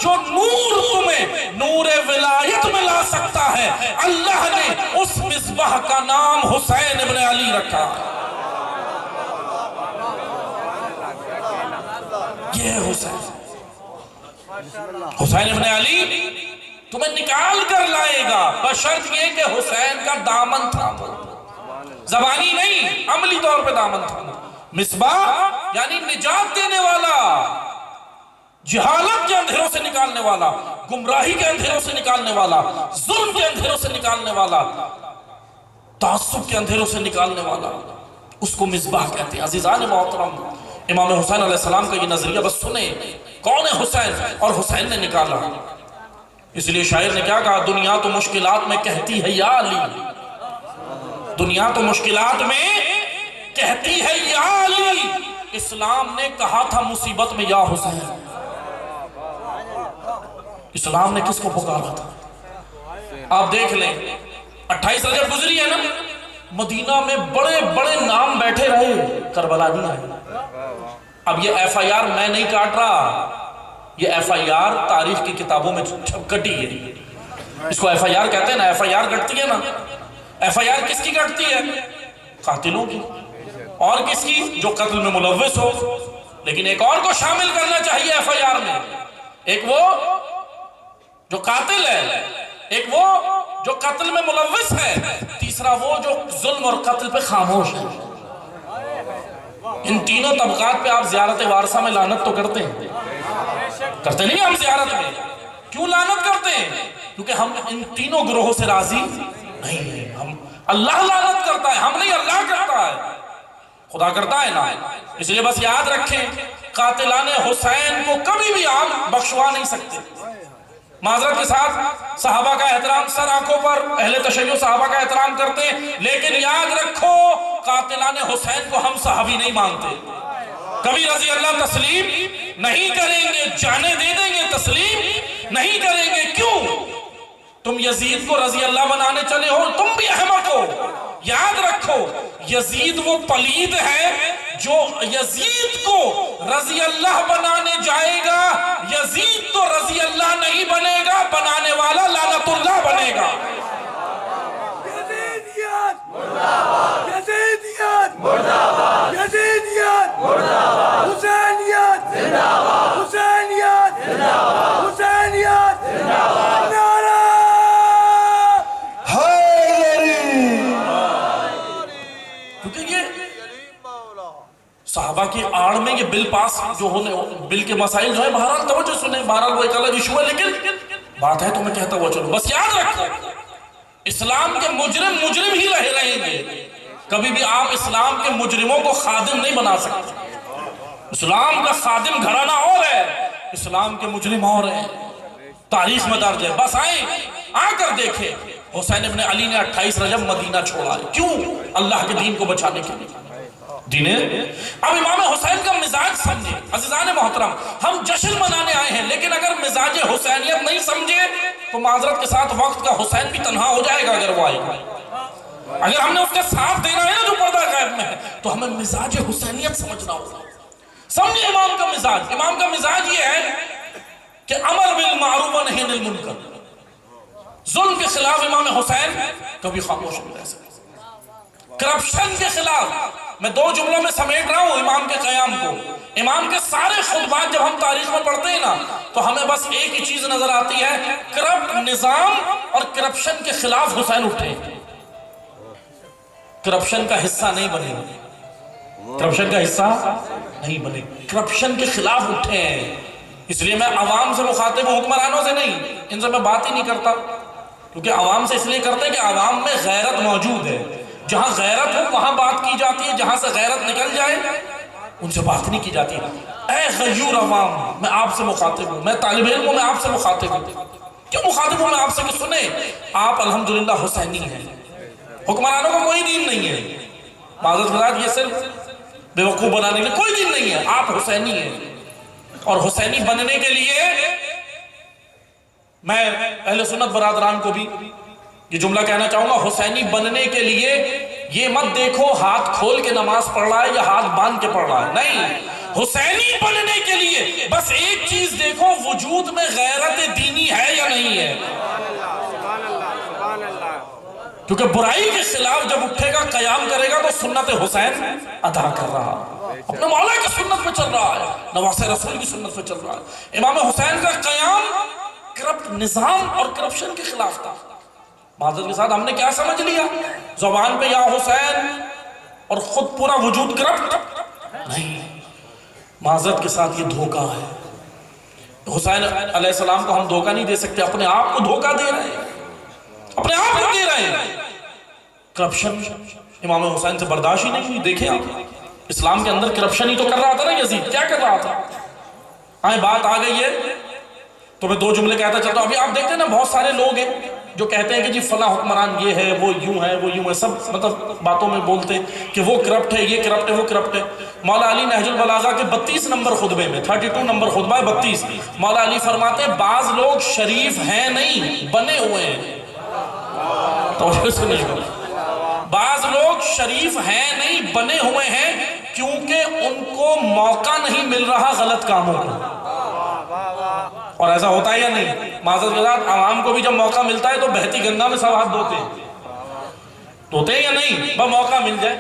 جو نور تمہیں نور ولایت میں لا سکتا ہے، اللہ نے اس مصباح کا نام حسین ابن علی رکھا۔ یہ حسین ابن علی تمہیں نکال کر لائے گا، بشرط یہ کہ حسین کا دامن تھامو، زبانی نہیں، عملی طور پہ دامن تھامو۔ مصباح یعنی نجات دینے والا، جہالت کے اندھیروں سے نکالنے والا، گمراہی کے اندھیروں سے نکالنے والا، ظلم کے اندھیروں سے نکالنے والا، تعصب کے اندھیروں سے نکالنے والا، اس کو مصباح کہتے ہیں۔ عزیزان محترم، امام حسین علیہ السلام کا یہ نظریہ بس سنیں، کون ہے حسین؟ اور حسین نے نکالا۔ اس لیے شاعر نے کیا کہا، دنیا تو مشکلات میں کہتی ہے یا علی، دنیا تو مشکلات میں کہتی ہے یا علی، اسلام نے کہا تھا مصیبت میں یا حسین۔ اسلام نے کس کو پکارا تھا؟ آپ دیکھ لیں، 28 رجب گزری ہے نا، مدینہ میں بڑے بڑے نام بیٹھے رہے، کربلا نہیں آئے۔ اب یہ ایف آئی آر میں نہیں کاٹ رہا، یہ ایف آئی آر تاریخ کی کتابوں میں کٹی ہے، اس کو ایف آئی آر کہتے ہیں نا، ایف آئی آر کٹتی ہے نا، ایف آئی آر کس کی کٹتی ہے؟ قاتلوں کی۔ اور کس کی؟ جو قتل میں ملوث ہو. لیکن ایک اور کو شامل کرنا چاہیے ایف آئی آر میں. ایک وہ جو قاتل ہے، ایک وہ جو قتل میں ملوث ہے، تیسرا وہ جو ظلم اور قتل پہ خاموش ہے. ان تینوں طبقات پہ آپ زیارت وارثہ میں لعنت تو کرتے ہیں، کرتے نہیں ہم زیارت میں؟ کیوں لعنت کرتے ہیں؟ کیونکہ ہم ان تینوں گروہوں سے راضی نہیں ہیں. ہم اللہ لعنت کرتا ہے، ہم نہیں، اللہ کرتا ہے، خدا کرتا ہے نا. اس لیے بس یاد رکھیں، قاتلان حسین کو کبھی بھی آپ بخشوا نہیں سکتے. معذرت کے ساتھ صحابہ کا احترام سر آنکھوں پر، اہل تشیع صحابہ کا احترام کرتے ہیں، لیکن یاد رکھو قاتلان حسین کو ہم صحابی نہیں مانتے. کبھی رضی اللہ تسلیم نہیں کریں گے، جانے دے دیں گے، تسلیم نہیں کریں گے. کیوں؟ تم یزید کو رضی اللہ بنانے چلے ہو، تم بھی احمق ہو. یاد رکھو یزید وہ پلید ہے جو یزید کو رضی اللہ بنانے جائے گا. یزید تو رضی اللہ نہیں بنے گا، بنانے والا لعنت اللہ بنے گا. یزیدیت مردہ باد، یزیدیت مردہ باد، یزیدیت مردہ باد، حسینیت زندہ باد، حسینیت زندہ باد، حسینیت زندہ باد. نعرہ کیونکہ یہ صحابہ کی آڑ میں یہ بل پاس جو ہونے، بل کے مسائل جو ہے، بہرحال توجہ سنیں، بہرحال وہ ایک الگ ایشو ہے، لیکن بات ہے تو میں کہتا ہوا چلو. بس یاد رکھو اسلام کے مجرم ہی رہیں گے. کبھی بھی آپ اسلام کے مجرموں کو خادم نہیں بنا سکتے. اسلام کا خادم گھرانہ اور ہے، اسلام کے مجرم اور ہیں. تاریخ میں درج ہے. بس آ کر دیکھیں حسین ابن علی نے 28 رجب مدینہ چھوڑا ہے. کیوں؟ اللہ کے دین کو بچانے کے لیے. اب امام حسین کا مزاج سمجھے عزیزان محترم. ہم جشن منانے آئے ہیں، لیکن اگر مزاج حسینیت نہیں سمجھے تو معذرت کے ساتھ وقت کا حسین بھی تنہا ہو جائے گا. اگر وہ آئے گا، اگر ہم نے اس کے ساتھ دینا ہے نا جو پردہ غیب میں ہے، تو ہمیں مزاج حسینیت سمجھنا ہوگا. سمجھے امام کا مزاج. امام کا مزاج یہ ہے کہ امر بالمعروف و نہی عن المنکر. ظلم کے خلاف امام حسین کبھی خاموش نہیں رہ سکتے. کرپشن کے خلاف، میں 2 جملوں میں سمیٹ رہا ہوں امام کے قیام کو. امام کے سارے خطبات جب ہم تاریخ میں پڑھتے ہیں نا، تو ہمیں بس ایک ہی چیز نظر آتی ہے، کرپٹ نظام اور کرپشن کے خلاف حسین اٹھے. کرپشن کا حصہ نہیں بنے، کرپشن کا حصہ نہیں بنے، کرپشن کے خلاف اٹھے ہیں. اس لیے میں عوام سے مخاطب ہوں، حکمرانوں سے نہیں. ان سے میں بات ہی نہیں کرتا، کیونکہ عوام سے اس لیے کرتے ہیں کہ عوام میں غیرت موجود ہے. جہاں غیرت ہو وہاں بات کی جاتی ہے، جہاں سے غیرت نکل جائے ان سے بات نہیں کی جاتی. اے غیور عوام، میں آپ سے مخاطب ہوں، میں طالب علم ہوں، میں آپ سے مخاطب ہوں. کیوں مخاطب ہوں میں آپ سے؟ کہ سنیں، آپ الحمدللہ حسینی ہیں. حکمرانوں کو کوئی دین نہیں ہے، معذرت کے ساتھ یہ صرف بے وقوف بنانے کے لیے کوئی دین نہیں ہے. آپ حسینی ہیں، اور حسینی بننے کے لیے میں اہل سنت برادران کو بھی یہ جملہ کہنا چاہوں گا، حسینی بننے کے لیے یہ مت دیکھو ہاتھ کھول کے نماز پڑھ رہا ہے یا ہاتھ باندھ کے پڑھ رہا ہے. نہیں، حسینی بننے کے لیے بس ایک چیز دیکھو، وجود میں غیرت دینی ہے یا نہیں ہے. کیونکہ برائی کے خلاف جب اٹھے گا، قیام کرے گا، تو سنت حسین ادا کر رہا ہے، اپنے مولا کی سنت پہ چل رہا ہے، نواز رسول کی سنت پہ چل رہا ہے. امام حسین کا قیام کرپٹ نظام اور کرپشن کے خلاف تھا. معذرت کے ساتھ ہم نے کیا سمجھ لیا؟ زبان پہ یا حسین اور خود پورا وجود کرپٹ؟ نہیں، معذرت کے ساتھ یہ دھوکہ ہے. حسین علیہ السلام کو ہم دھوکہ نہیں دے سکتے، اپنے آپ کو دھوکہ دے رہے ہیں، اپنے آپ کو دے رہے ہیں. کرپشن امام حسین سے برداشت ہی نہیں ہوئی. دیکھیں آپ، اسلام کے اندر کرپشن ہی تو کر رہا تھا نا. یزید کیا کر رہا تھا؟ بات آ گئی ہے تو میں 2 جملے کہتا چلتا ہوں. ابھی آپ دیکھتے ہیں نا، بہت سارے لوگ ہیں جو کہتے ہیں کہ جی فلاں حکمران یہ ہے، وہ یوں ہے، وہ یوں ہے، سب مطلب باتوں میں بولتے ہیں کہ وہ کرپٹ ہے، یہ کرپٹ ہے، وہ کرپٹ ہے. مولا علی نہج البلاغہ کے 32 نمبر خطبے میں، 32 نمبر خطبہ ہے، 32، مولا علی فرماتے ہیں بعض لوگ شریف ہیں نہیں، بنے ہوئے ہیں. توجہ سے نہیں بولے. بعض لوگ شریف ہیں نہیں، بنے ہوئے ہیں، کیونکہ ان کو موقع نہیں مل رہا غلط کاموں کو. اور ایسا ہوتا ہے یا نہیں؟ معذرت کے ساتھ عوام کو بھی جب موقع ملتا ہے تو بہتی گنگا میں سب ہاتھ دھوتے ہیں یا نہیں؟ بس موقع مل جائے.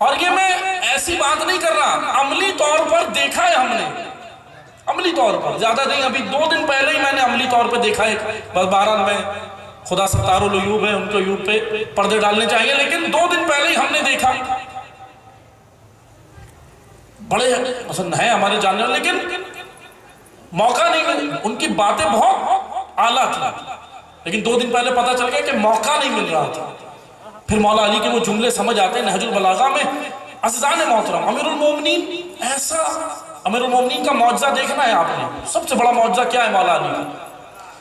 اور یہ میں ایسی بات نہیں کر رہا، عملی طور پر دیکھا ہے ہم نے، عملی طور پر، زیادہ نہیں، ابھی 2 دن پہلے ہی میں نے عملی طور پہ دیکھا ہے. بس 12 میں خدا ستار العیوب ہے، ان کو عیوب پہ پردے ڈالنے چاہیے، لیکن 2 دن پہلے ہی ہم نے دیکھا، بڑے پسند ہیں ہمارے جاننے والے، لیکن موقع نہیں ملا. ان کی باتیں بہت اعلیٰ تھیں، لیکن 2 دن پہلے پتہ چل گیا کہ موقع نہیں مل رہا تھا. پھر مولا علی کے وہ جملے سمجھ آتے ہیں نہج البلاغہ میں. عزیزان محترم، امیر المومنین، ایسا امیر المومنین کا معجزہ دیکھنا ہے آپ نے. سب سے بڑا معجزہ کیا ہے مولا علی کا؟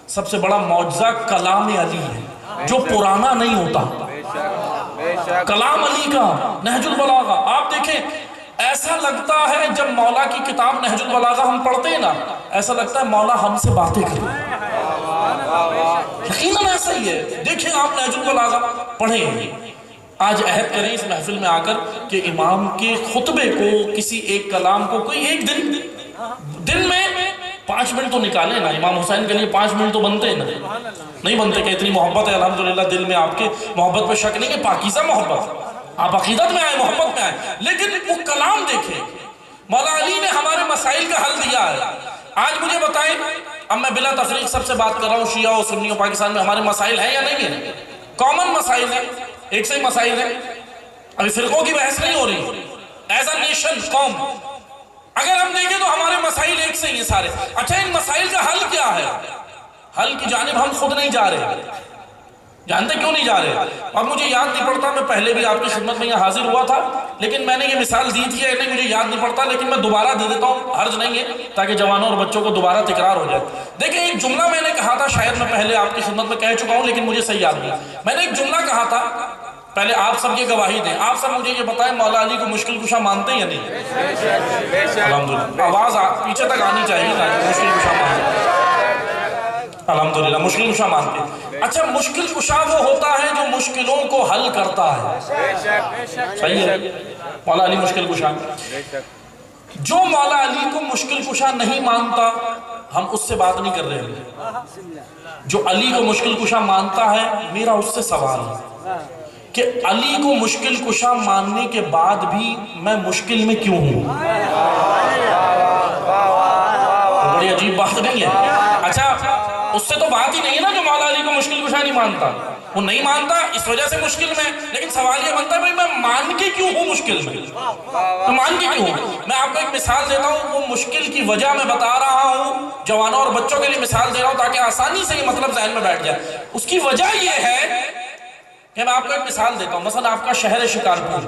سب سے بڑا معجزہ کلام علی ہے، جو پرانا نہیں ہوتا. کلام علی کا نہج البلاغہ آپ دیکھیں، ایسا لگتا ہے جب مولا کی کتاب نہج البلاغہ ہم پڑھتے ہیں نا، ایسا لگتا ہے مولا ہم سے باتیں کر رہے ہیں. یقیناً ایسا ہی ہے. دیکھیں آپ نہج البلاغہ پڑھیں، آج عہد کریں اس محفل میں آ کر کہ امام کے خطبے کو، کسی ایک کلام کو، کوئی ایک دن میں 5 منٹ تو نکالیں نا. امام حسین کے لیے 5 منٹ تو بنتے ہیں نا، نہیں بنتے. کہ اتنی محبت ہے الحمدللہ دل میں آپ کے، محبت پہ شک نہیں کہ پاکیزہ محبت، آپ عقیدت میں آئے، محبت میں آئے، لیکن وہ کلام دیکھیں. مولا علی نے ہمارے مسائل کا حل دیا ہے. آج مجھے بتائیں، اب میں بلا تفریق سب سے بات کر رہا ہوں، شیعہ و سنی و پاکستان میں ہمارے مسائل ہیں یا نہیں ہیں؟ کامن مسائل ہیں، ایک سے ہی مسائل ہیں. ابھی فرقوں کی بحث نہیں ہو رہی. ایز اے نیشن، قوم، اگر ہم دیکھیں تو ہمارے مسائل ایک سے ہی ہیں سارے. اچھا، ان مسائل کا حل کیا ہے؟ حل کی جانب ہم خود نہیں جا رہے. جانتے کیوں نہیں جا رہے؟ اور مجھے یاد نہیں پڑتا، میں پہلے بھی آپ کی خدمت میں یہاں حاضر ہوا تھا، لیکن میں نے یہ مثال دی تھی یا نہیں مجھے یاد نہیں پڑتا، لیکن میں دوبارہ دے دیتا ہوں، حرج نہیں ہے، تاکہ جوانوں اور بچوں کو دوبارہ تکرار ہو جائے. دیکھیں، ایک جملہ میں نے کہا تھا، شاید میں پہلے آپ کی خدمت میں کہہ چکا ہوں، لیکن مجھے صحیح یاد نہیں. میں نے ایک جملہ کہا تھا، پہلے آپ سب یہ گواہی دیں، آپ سب مجھے یہ بتائیں مولا علی کو مشکل کشا مانتے ہیں یا نہیں؟ الحمدللہ آواز پیچھے تک آنی چاہیے نا. مشکل کشا مانتے ہیں، الحمدللہ مشکل کشا مانتے ہیں. اچھا، مشکل کشا وہ ہوتا ہے جو مشکلوں کو حل کرتا ہے. صحیح ہے، مولا علی مشکل کشا. جو مولا علی کو مشکل کشا نہیں مانتا، ہم اس سے بات نہیں کر رہے ہیں. جو علی کو مشکل کشا مانتا ہے، میرا اس سے سوال ہے کہ علی کو مشکل کشا ماننے کے بعد بھی میں مشکل میں کیوں ہوں؟ بڑی عجیب بات نہیں ہے؟ اچھا، اس سے تو بات ہی نہیں ہے نا جو مولا علی کو مشکل کشا نہیں مانتا. وہ نہیں مانتا اس وجہ سے مشکل میں، لیکن سوال یہ بنتا ہے بھائی میں مان کے کیوں ہوں مشکل میں؟ میں مان کے کیوں ہوں؟ میں آپ کو ایک مثال دیتا ہوں، وہ مشکل کی وجہ میں بتا رہا ہوں، جوانوں اور بچوں کے لیے مثال دے رہا ہوں تاکہ آسانی سے یہ مطلب ذہن میں بیٹھ جائے. اس کی وجہ یہ ہے کہ میں آپ کو ایک مثال دیتا ہوں. مثلا آپ کا شہر ہے شکارپور.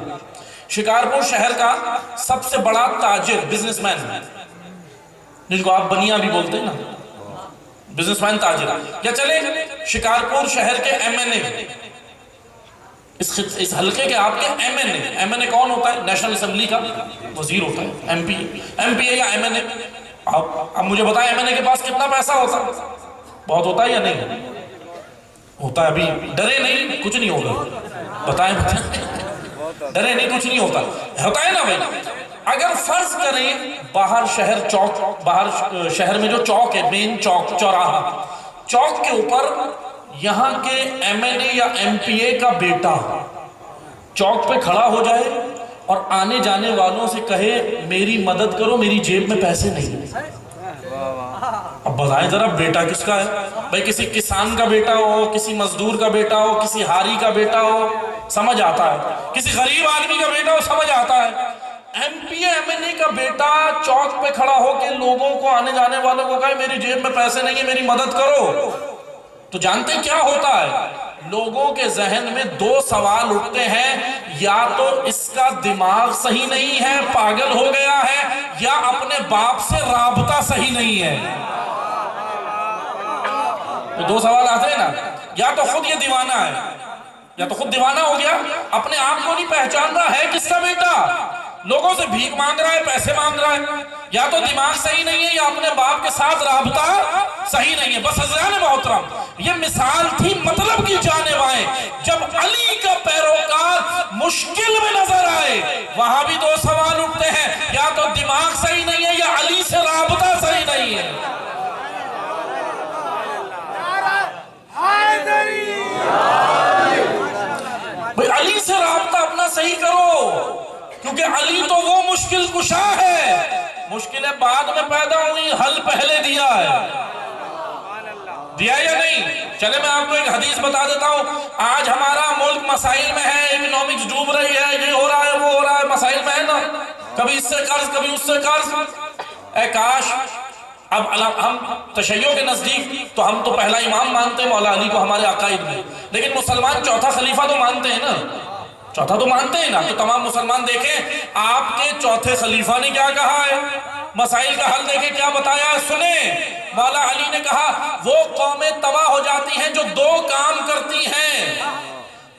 شکارپور شہر کا سب سے بڑا تاجر، بزنس مین، جن کو آپ بنیا بھی بولتے ہیں نا، بزنس مین، تاجر. یا چلے شکارپور شہر کے ایم این اے، اس حلقے کے آپ کے ایم این اے. ایم این اے کون ہوتا ہے؟ نیشنل اسمبلی کا وزیر ہوتا ہے، ایم پی اے یا ایم این اے. اب مجھے بتائیں ایم این اے کے پاس کتنا پیسہ ہوتا ہے؟ بہت ہوتا ہے یا نہیں ہوتا ہے؟ ابھی ڈرے نہیں، کچھ نہیں ہوگا. بتائیں ڈرے نہیں، کچھ نہیں ہوتا. ہوتا ہے نا بھائی. اگر فرض کریں باہر شہر چوک، باہر شہر میں جو چوک ہے، مین چوک، چوراہا، چوک کے اوپر یہاں کے ایم این اے یا ایم پی اے کا بیٹا چوک پہ کھڑا ہو جائے اور آنے جانے والوں سے کہے میری مدد کرو، میری جیب میں پیسے نہیں. اب بتائیں ذرا بیٹا کس کا ہے بھائی؟ کسی کسان کا بیٹا ہو، کسی مزدور کا بیٹا ہو، کسی ہاری کا بیٹا ہو، سمجھ آتا ہے. کسی غریب آدمی کا بیٹا ہو، سمجھ آتا ہے. M P A M N A کا بیٹا چوک پہ کھڑا ہو کے لوگوں کو، آنے جانے والوں کو کہے میری جیب میں پیسے نہیں ہیں، میری مدد کرو. تو جانتے کیا ہوتا ہے؟ لوگوں کے ذہن میں 2 سوال اٹھتے ہیں، یا تو اس کا دماغ صحیح نہیں ہے، پاگل ہو گیا ہے، یا اپنے باپ سے رابطہ صحیح نہیں ہے. 2 سوال آتے ہیں نا. یا تو خود یہ دیوانہ ہے، یا تو خود دیوانہ ہو گیا، اپنے آپ کو نہیں پہچان رہا ہے کس کا بیٹا، لوگوں سے بھیک مانگ رہا ہے، پیسے مانگ رہا ہے. یا تو دماغ صحیح نہیں ہے، یا اپنے باپ کے ساتھ رابطہ صحیح نہیں ہے. بس حضران محترم، یہ مثال تھی مطلب کی جانب آئے. جب علی کا پیروکار مشکل میں نظر آئے، وہاں بھی 2 سوال اٹھتے ہیں، یا تو دماغ صحیح نہیں ہے، یا علی سے رابطہ صحیح نہیں ہے. بھئی علی سے رابطہ اپنا صحیح کرو. کیونکہ علی تو وہ مشکل کشا ہے، مشکلیں بعد میں پیدا ہوئی، حل پہلے دیا ہے، دیا یا نہیں؟ چلے میں آپ کو ایک حدیث بتا دیتا ہوں. آج ہمارا ملک مسائل میں ہے، اکنامکس ڈوب رہی ہے، یہ ہو رہا ہے وہ ہو رہا ہے، مسائل میں ہے نا، کبھی اس سے قرض کبھی اس سے قرض. اے کاش اب ہم تشیع کے نزدیک تو ہم تو پہلا امام مانتے ہیں مولا علی کو ہمارے عقائد میں، لیکن مسلمان چوتھا خلیفہ تو مانتے ہیں نا، چوتھا تو مانتے ہیں نا. تو تمام مسلمان دیکھیں آپ کے چوتھے خلیفہ نے کیا کہا ہے، مسائل کا حل دیکھیں کیا بتایا ہے. سنیں مولا علی نے کہا وہ قومیں تباہ ہو جاتی ہیں جو دو کام کرتی ہیں،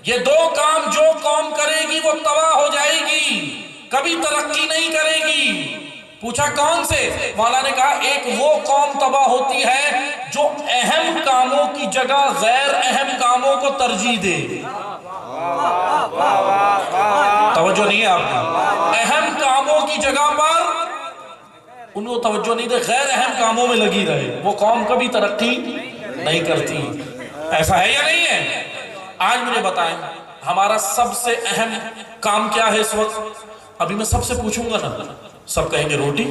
یہ دو کام جو قوم کرے گی وہ تباہ ہو جائے گی، کبھی ترقی نہیں کرے گی. پوچھا کون سے؟ مولا نے کہا ایک وہ قوم تباہ ہوتی ہے جو اہم کاموں کی جگہ غیر اہم کاموں کو ترجیح دے. توجہ نہیں ہے آپ نے؟ اہم کاموں کی جگہ پر ان کو توجہ نہیں دے، غیر اہم کاموں میں لگی رہے، وہ قوم کبھی ترقی نہیں کرتی. ایسا ہے یا نہیں ہے؟ آج مجھے بتائیں ہمارا سب سے اہم کام کیا ہے اس وقت؟ ابھی میں سب سے پوچھوں گا نا، سب کہیں گے روٹی،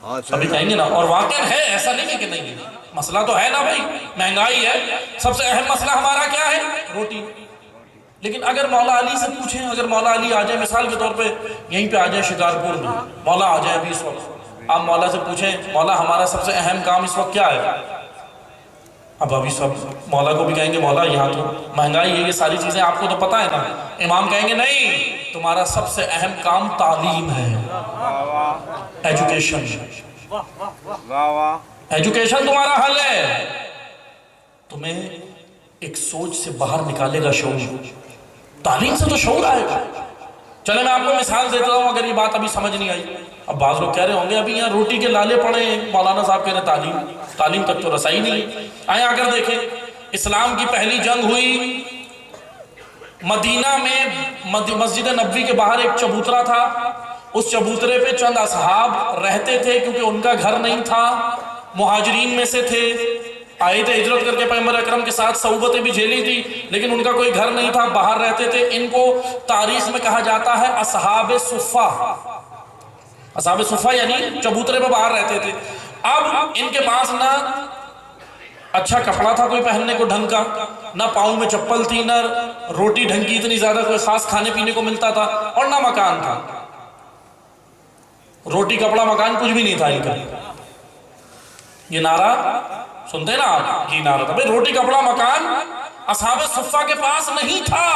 ابھی کہیں گے نا، اور واقعا ہے، ایسا نہیں ہے کہ نہیں ہے، مسئلہ تو ہے نا بھائی، مہنگائی ہے، سب سے اہم مسئلہ ہمارا کیا ہے؟ روٹی. لیکن اگر مولا علی سے پوچھیں، اگر مولا علی آ جائے مثال کے طور پہ یہیں پہ آ جائے شکارپور میں، مولا آ جائے ابھی اس وقت، آپ مولا سے پوچھیں مولا ہمارا سب سے اہم کام اس وقت کیا ہے؟ اب ابھی سب مولا کو بھی کہیں گے مولا یہاں تو مہنگائی ہے، یہ ساری چیزیں آپ کو تو پتہ ہے نا. امام کہیں گے نہیں، تمہارا سب سے اہم کام تعلیم ہے، ایجوکیشن. ایجوکیشن تمہارا حل ہے. تمہیں ایک سوچ سے باہر نکالے گا شعور، تعلیم سے تو شعور آئے گا. چلے میں آپ کو مثال دیتا ہوں اگر یہ بات ابھی سمجھ نہیں آئی. اب بعض لوگ کہہ رہے ہوں گے ابھی یہاں روٹی کے لالے پڑے ہیں، مولانا صاحب کہہ رہے ہیں تعلیم تک تو رسائی نہیں ہے. آئیں آ کر دیکھیں، اسلام کی پہلی جنگ ہوئی مدینہ میں، مسجد نبوی کے باہر ایک چبوترا تھا، اس چبوترے پہ چند اصحاب رہتے تھے کیونکہ ان کا گھر نہیں تھا، مہاجرین میں سے تھے، آئے تھے ہجرت کر کے پیغمبر اکرم کے ساتھ، صعوبتیں بھی جھیلی تھی لیکن ان کا کوئی گھر نہیں تھا، باہر رہتے تھے. ان کو تاریخ میں کہا جاتا ہے اصحاب صفہ. اصحاب صفہ یعنی چبوترے پہ باہر رہتے تھے. اب ان کے پاس نہ اچھا کپڑا تھا کوئی پہننے کو ڈھنگ کا، نہ پاؤں میں چپل تھی، نہ روٹی ڈھنگ کی اتنی زیادہ کوئی خاص کھانے پینے کو ملتا تھا، اور نہ مکان تھا. روٹی کپڑا مکان کچھ بھی نہیں تھا ان کا. یہ نعرہ سنتے نا آپ، یہ نعرہ تھا بھئی روٹی کپڑا مکان اصحاب صفہ کے پاس نہیں تھا.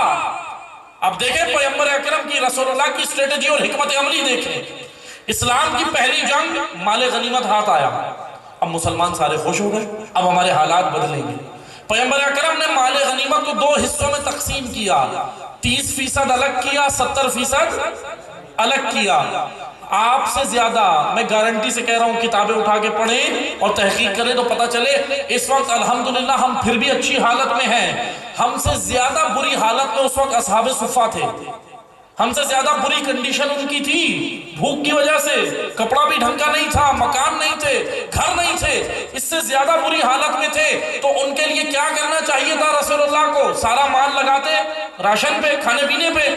اب دیکھیں پیغمبر اکرم کی، رسول اللہ کی اسٹریٹجی اور حکمت عملی دیکھیں. اسلام کی پہلی جنگ، مال غنیمت ہاتھ آیا، اب مسلمان سارے خوش ہو گئے، اب ہمارے حالات بدلیں گے. پیغمبر اکرم نے مال غنیمت کو دو حصوں میں تقسیم کیا، 30% الگ کیا، 70% الگ کیا. آپ سے زیادہ میں گارنٹی سے کہہ رہا ہوں کتابیں اٹھا کے پڑھیں اور تحقیق کریں تو پتہ چلے اس وقت الحمدللہ ہم پھر بھی اچھی حالت میں ہیں. ہم سے زیادہ بری حالت میں اس وقت اصحاب صفہ تھے، ہم سے زیادہ بری کنڈیشن ان کی تھی، بھوک کی وجہ سے، کپڑا بھی ڈھنگ کا نہیں تھا، مکان نہیں تھے، گھر نہیں تھے، اس سے زیادہ بری حالت میں تھے. تو ان کے لیے کیا کرنا چاہیے تھا رسول اللہ کو؟ سارا مال لگاتے راشن پہ، کھانے پینے پہ.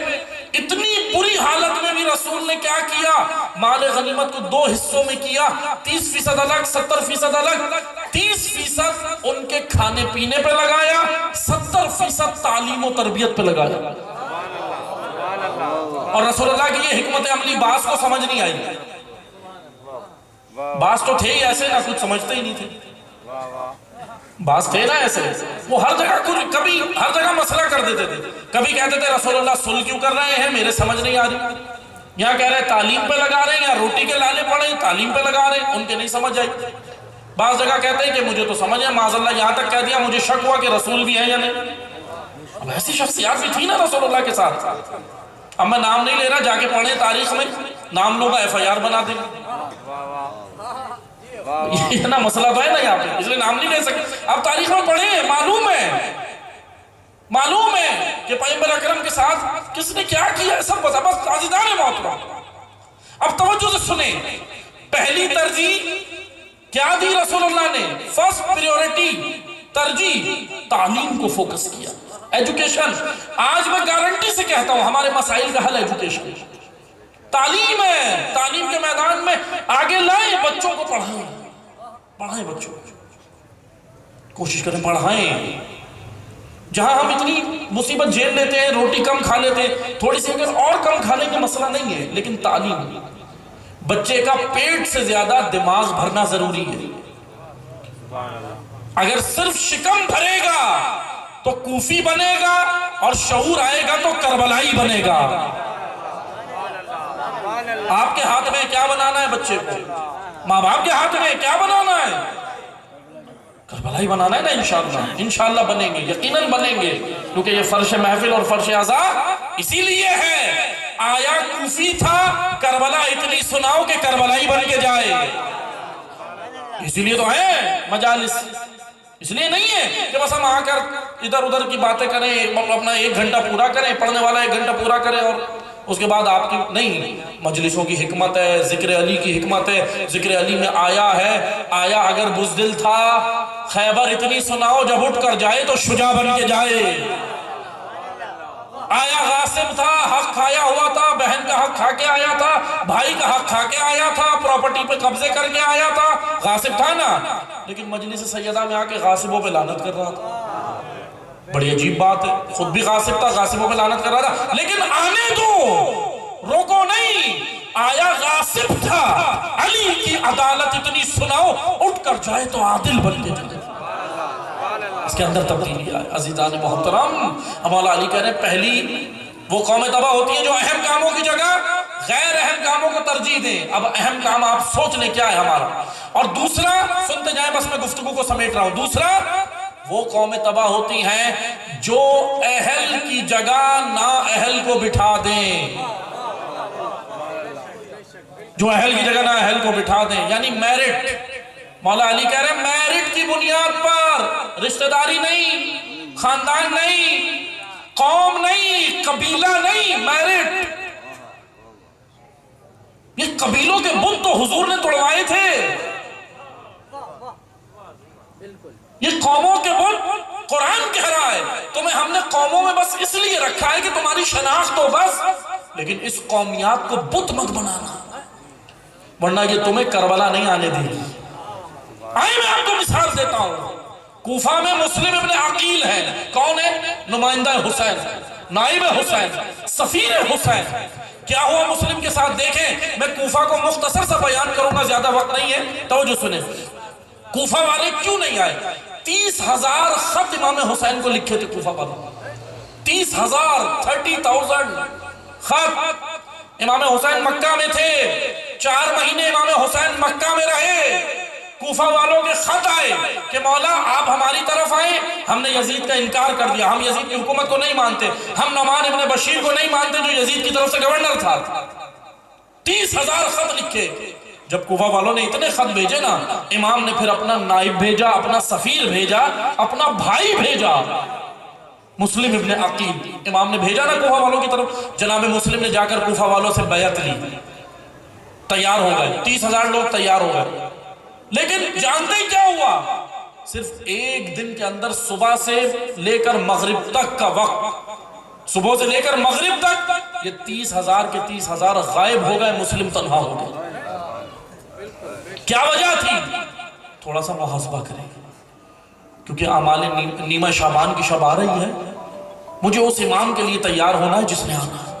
اتنی بری حالت میں بھی رسول نے کیا کیا؟ مال غنیمت کو دو حصوں میں کیا، 30% الگ، 70% الگ. 30% ان کے کھانے پینے پہ لگایا، 70% تعلیم و تربیت پہ لگایا. اور رسول اللہ کی یہ حکمت عملی بعض کو سمجھ نہیں آئی. بعض تو تھے ہی ایسے نا، کچھ سمجھتے ہی نہیں تھے. بعض تھے نا ایسے، وہ ہر جگہ کچھ، کبھی ہر جگہ مسئلہ کر دیتے تھے. کبھی کہتے تھے رسول اللہ صلح کیوں کر رہے ہیں، میرے سمجھ نہیں آ رہی. یہاں کہہ رہے تعلیم پہ لگا رہے ہیں، یا روٹی کے لالے پڑے ہیں تعلیم پہ لگا رہے ہیں، ان کے نہیں سمجھ آئی. بعض جگہ کہتے ہیں کہ مجھے تو سمجھ ہے، معاذ اللہ یہاں تک کہہ دیا مجھے شک ہوا کہ رسول بھی ہیں یا نہیں. اب ایسی شخصیات بھی تھی نا رسول اللہ کے ساتھ. اب میں نام نہیں لے رہا، جا کے پڑھیں تاریخ میں، نام لوں گا FIR بنا دیں. یہ نا مسئلہ تو ہے نا یہاں پہ، اس لیے نام نہیں لے سکتے. اب تاریخ میں پڑھیں، معلوم ہے کہ پیغمبر اکرم کے ساتھ کس نے کیا کیا ہے، سب بتا. بس عزیزان محترم اب توجہ سے سنیں. پہلی ترجیح کیا دی رسول اللہ نے؟ فرسٹ پریورٹی، ترجیح تعلیم کو فوکس کیا. ایجوکیشن، آج میں گارنٹی سے کہتا ہوں ہمارے مسائل کا حل ایجوکیشن، تعلیم ہے. تعلیم کے میدان میں آگے لائیں، بچوں کو پڑھائیں بچوں کو، کوشش کریں پڑھائیں. جہاں ہم اتنی مصیبت جھیل لیتے ہیں، روٹی کم کھا لیتے ہیں، تھوڑی سی اگر اور کم کھا لیں گے مسئلہ نہیں ہے، لیکن تعلیم، بچے کا پیٹ سے زیادہ دماغ بھرنا ضروری ہے. اگر صرف شکم بھرے گا تو کوفی بنے گا، اور شعور آئے گا تو کربلائی بنے گا. آپ کے ہاتھ میں کیا بنانا ہے بچے کو؟ ماں باپ کے ہاتھ میں کیا بنانا ہے؟ کربلائی بنانا ہے نا. انشاءاللہ بنیں گے، یقیناً بنیں گے، کیونکہ یہ فرش محفل اور فرش عزا اسی لیے ہے. آیا کوفی تھا، کربلا اتنی سناؤ کہ کربلائی بن کے جائے. اسی لیے تو ہے مجالس، اس لیے نہیں ہے کہ بس ہم آ کر ادھر ادھر کی باتیں کریں، اپنا 1 گھنٹہ پورا کریں، پڑھنے والا 1 گھنٹہ پورا کرے اور اس کے بعد آپ کی نہیں. مجلسوں کی حکمت ہے، ذکر علی کی حکمت ہے. ذکر علی میں آیا ہے، آیا اگر بزدل تھا، خیبر اتنی سناؤ جب اٹھ کر جائے تو شجاع بن کے جائے. آیا غاصب تھا، حق کھایا ہوا تھا، بہن کا حق کھا کے آیا تھا، بھائی کا حق کھا کے آیا تھا، پراپرٹی پہ قبضے کر کے آیا تھا، غاصب تھا نا. لیکن مجلس سیدہ میں آ کے غاصبوں پہ لعنت کر رہا تھا. بڑی عجیب بات ہے، خود بھی غاصب تھا، غاصبوں پہ لعنت کر رہا تھا. لیکن آنے دو، روکو نہیں. آیا غاصب تھا، علی کی عدالت اتنی سناؤ اٹھ کر جائے تو عادل بن کے جائے. اس کے اندر تبدیلی آئے. عزیزان محترم، مولا علی کہہ رہے ہیں پہلی وہ قوم تباہ ہوتی ہے جو اہم کاموں کی جگہ غیر اہم کاموں کو ترجیح دیں. اب اہم کام آپ سوچ لیں کیا ہے ہمارا. اور دوسرا، سنتے جائیں بس میں گفتگو کو سمیٹ رہا ہوں. دوسرا، وہ قوم تباہ ہوتی ہیں جو اہل کی جگہ نا اہل کو بٹھا دیں. جو اہل کی جگہ نا اہل کو بٹھا دیں، یعنی میرٹ. مولا علی کہہ رہے ہیں میرٹ کی بنیاد پر، رشتہ داری نہیں، خاندان نہیں، قوم نہیں، قبیلہ نہیں، میرٹ. یہ قبیلوں کے بت تو حضور نے توڑوائے تھے، یہ قوموں کے بت قرآن کہہ رہا ہے تمہیں ہم نے قوموں میں بس اس لیے رکھا ہے کہ تمہاری شناخت ہو بس، لیکن اس قومیات کو بت مت بنانا، ورنہ یہ تمہیں کربلا نہیں آنے دے گی. آئے میں آپ کو مثال دیتا ہوں. کوفہ میں مسلم ابن عقیل ہے. کون ہے؟ نمائندہ حسین، نائب حسین، سفیر حسین. کیا ہوا مسلم کے ساتھ؟ دیکھیں میں کوفہ کو مختصر سا بیان کروں گا، زیادہ وقت نہیں ہے، توجہ سنیں. کوفہ والے کیوں نہیں آئے؟ 30,000 خط امام حسین کو لکھے تھے کوفہ والوں. 30,000 30,000 خط. امام حسین مکہ میں تھے، 4 مہینے امام حسین مکہ میں رہے. کوفہ والوں کے خط آئے کہ مولا آپ ہماری طرف آئیں، ہم نے یزید کا انکار کر دیا، ہم یزید کی حکومت کو نہیں مانتے، ہم نعمان ابن بشیر کو نہیں مانتے جو یزید کی طرف سے گورنر تھا. 30,000 خط لکھے. جب کوفہ والوں نے اتنے خط بھیجے نا، امام نے پھر اپنا نائب بھیجا، اپنا سفیر بھیجا، اپنا بھائی بھیجا، مسلم ابن عقیل. امام نے بھیجا نا کوفہ والوں کی طرف. جناب مسلم نے جا کر کوفہ والوں سے بیعت لی، تیار ہو گئے. 30,000 لوگ تیار ہو گئے. لیکن جانتے ہی کیا ہوا؟ صرف 1 دن کے اندر صبح سے لے کر مغرب تک کا وقت، صبح سے لے کر مغرب تک یہ 30,000 کے 30,000 غائب ہو گئے، مسلم تنہا ہو گئے. کیا وجہ تھی؟ تھوڑا سا محاسبہ کریں، کیونکہ اعمال نیمہ شعبان کی شب آ رہی ہے. مجھے اس امام کے لیے تیار ہونا ہے جس نے آنا ہے.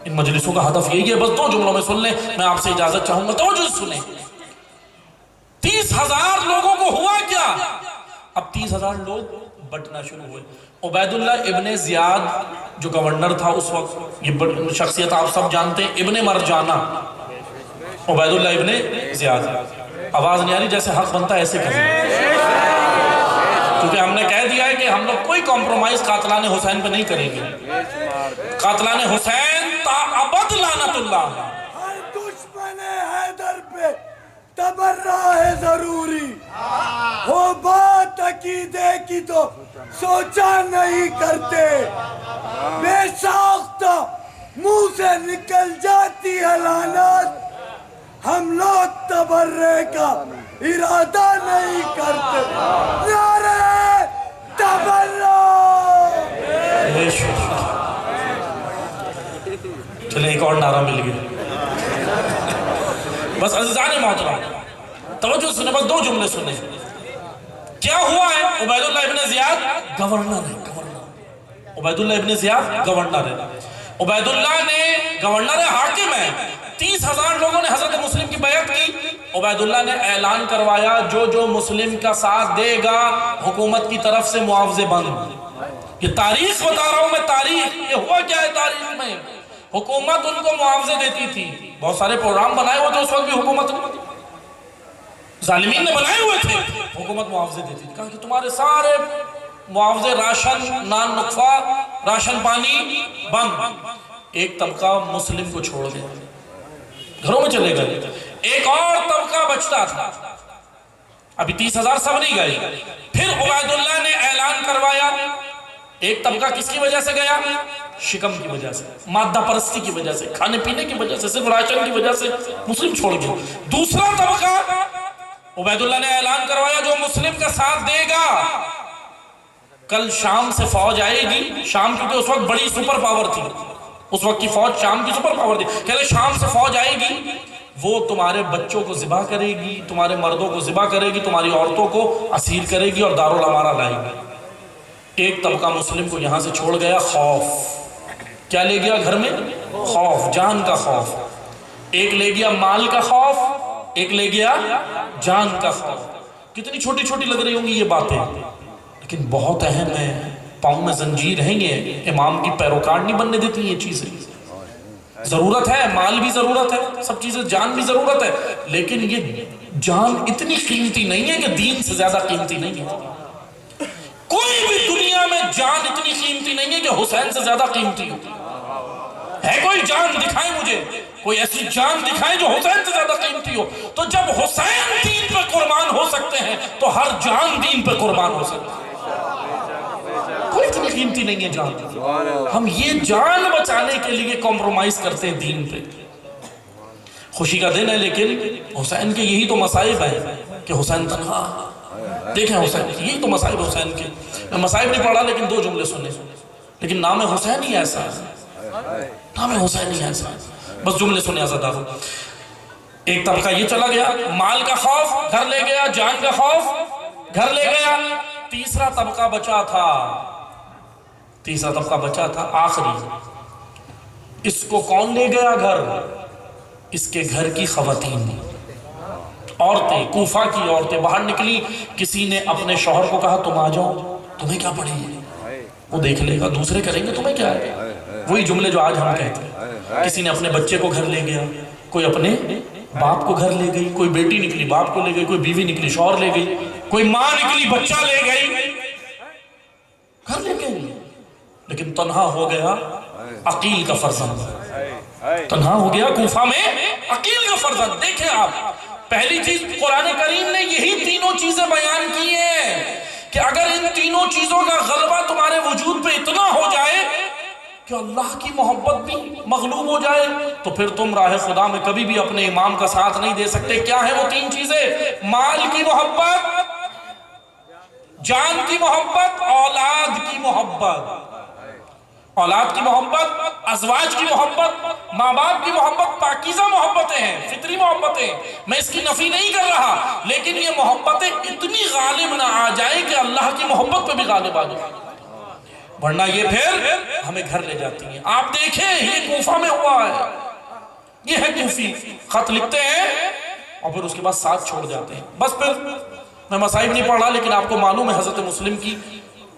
ان مجلسوں کا ہدف یہی ہے. بس 2 جملوں میں سن لیں، میں آپ سے اجازت چاہوں گا، توجہ سنیں. 30,000 لوگوں کو ہوا کیا؟ اب 30,000 لوگ بٹنا شروع ہوئے. عبید اللہ ابن زیاد جو گورنر تھا اس وقت، یہ شخصیت آپ سب جانتے ہیں، ابن مرجانہ. عبید اللہ ابن زیاد. آواز نہیں آ رہی؟ جیسے حق بنتا ہے ایسے کریں، کیونکہ ہم نے کہہ دیا ہے کہ ہم لوگ کوئی کمپرومائز قاتلان حسین پہ نہیں کریں گے. قاتلان حسین تا ابد لعنت اللہ. ہر دشمن حیدر پہ تبرہ ہے ضروری، ہو بات عقیدے کی تو سوچا نہیں کرتے. بے ساختہ منہ سے نکل جاتی ہے لعنت، ہم لوگ تبرے کا ارادہ نہیں کرتے. نعرہ تبرہ. چلیں ایک اور نعرہ مل گیا. بس عزیزان محترم توجہ سنیں, بس دو جملے سنیں. کیا ہوا ہے؟ عبید اللہ ابن زیاد گورنر ہے. عبید اللہ ابن زیاد گورنر ہے. عبید اللہ نے گورنر حاکم ہے. 30,000 لوگوں نے حضرت مسلم کی بیعت کی. عبید اللہ نے اعلان کروایا جو جو مسلم کا ساتھ دے گا حکومت کی طرف سے معاوضے بند. یہ تاریخ بتا رہا ہوں میں, تاریخ. یہ ہوا کیا ہے تاریخ میں؟ حکومت ان کو معاوضے دیتی تھی. بہت سارے پروگرام بنائے ہوئے تھے اس وقت بھی, حکومت ظالمین نے بنائے ہوئے تھے. حکومت معاوضے دیتی تھی. کہا کہ تمہارے سارے معاوضے, راشن, نان نطفہ, راشن پانی بند. ایک طبقہ مسلم کو چھوڑ دیا, گھروں میں چلے گئے. ایک اور طبقہ بچتا تھا. ابھی 30,000 سب نہیں گئے. پھر عبید اللہ نے اعلان کروایا. ایک طبقہ کس کی وجہ سے گیا؟ شکم کی وجہ سے, مادہ پرستی کی وجہ سے, کھانے پینے کی وجہ سے, صرف راشن کی وجہ سے مسلم چھوڑ گئے. دوسرا طبقہ عبید اللہ نے اعلان کروایا جو مسلم کا ساتھ دے گا, کل شام سے فوج آئے گی. شام کیونکہ اس وقت بڑی سپر پاور تھی, اس وقت کی فوج شام کی سپر پاور تھی. کہہ لے شام سے فوج آئے گی, وہ تمہارے بچوں کو ذبح کرے گی, تمہارے مردوں کو ذبح کرے گی, تمہاری عورتوں کو اسیر کرے گی اور دارالامارہ لائے گی. ایک طبقہ مسلم کو یہاں سے چھوڑ گیا, خوف. کیا لے گیا گھر میں؟ خوف, جان کا خوف. ایک لے گیا مال کا خوف, ایک لے گیا جان کا خوف. کتنی چھوٹی چھوٹی لگ رہی ہوں گی یہ باتیں, لیکن بہت اہم ہے. پاؤں میں زنجیر ہیں یہ, امام کی پیروکار نہیں بننے دیتی یہ چیزیں. ضرورت ہے, مال بھی ضرورت ہے, سب چیزیں, جان بھی ضرورت ہے, لیکن یہ جان اتنی قیمتی نہیں ہے کہ دین سے زیادہ قیمتی نہیں ہے. کوئی بھی دنیا میں جان اتنی قیمتی نہیں ہے کہ حسین سے زیادہ قیمتی ہو. ہے کوئی جان دکھائیں مجھے, کوئی ایسی جان دکھائیں جو حسین سے زیادہ قیمتی ہو. تو جب حسین دین پہ قربان ہو سکتے ہیں تو ہر جان دین پہ قربان ہو سکتے ہیں. کوئی اتنی قیمتی نہیں ہے جان. ہم یہ جان بچانے کے لیے کمپرومائز کرتے ہیں دین پہ. خوشی کا دن ہے, لیکن حسین کے یہی تو مصائب ہیں کہ حسین تنہا. دیکھیں حسین, یہی تو مصائب حسین کے. میں مصائب نہیں پڑھا لیکن دو جملے سنے, لیکن نام حسین ہی ایسا ہے, نام حسین ہی ایسا ہے. بس جملے سنے عزادار. ایک طبقہ یہ چلا گیا, مال کا خوف گھر لے گیا, جان کا خوف گھر لے گیا. تیسرا طبقہ بچا تھا, تیسرا طبقہ بچا تھا آخری. اس کو کون لے گیا گھر؟ اس کے گھر کی خواتین, عورتیں, کوفہ کی عورتیں باہر نکلی. کسی نے اپنے شوہر کو کہا تم آ جاؤ, تمہیں کیا پڑی ہے, وہ دیکھ لے گا, دوسرے کریں گے, تمہیں کیا ہے. وہی جملے جو آج ہم کہتے ہیں. کسی نے اپنے بچے کو گھر لے گیا, کوئی اپنے باپ کو گھر لے گئی, کوئی بیٹی نکلی باپ کو لے گئی, کوئی بیوی نکلی شوہر لے گئی, کوئی ماں نکلی بچہ لے گئی, گھر لے گئی. لیکن تنہا ہو گیا عقیل کا فرزند, تنہا ہو گیا کوفہ میں عقیل کا فرزند. دیکھیں آپ, پہلی چیز قرآن کریم نے یہی تینوں چیزیں بیان کی ہیں کہ اگر ان تینوں چیزوں کا غلبہ تمہارے وجود پہ اتنا ہو جائے کہ اللہ کی محبت بھی مغلوب ہو جائے تو پھر تم راہ خدا میں کبھی بھی اپنے امام کا ساتھ نہیں دے سکتے. کیا ہے وہ تین چیزیں؟ مال کی محبت, جان کی محبت, اولاد کی محبت. اولاد کی محبت, ازواج کی محبت, ماں باپ کی محبت پاکیزہ محبتیں ہیں, فطری محبتیں. میں اس کی نفی نہیں کر رہا, لیکن یہ محبتیں اتنی غالب نہ آ جائیں کہ اللہ کی محبت پہ بھی غالب آ جائیں, ورنہ یہ پھر ہمیں گھر لے جاتی ہیں. آپ دیکھیں یہ کوفہ میں ہوا ہے, یہ ہے کوفی, خط لکھتے ہیں اور پھر اس کے بعد ساتھ چھوڑ جاتے ہیں. بس پھر میں مصائب نہیں پڑھ رہا, لیکن آپ کو معلوم ہے حضرت مسلم کی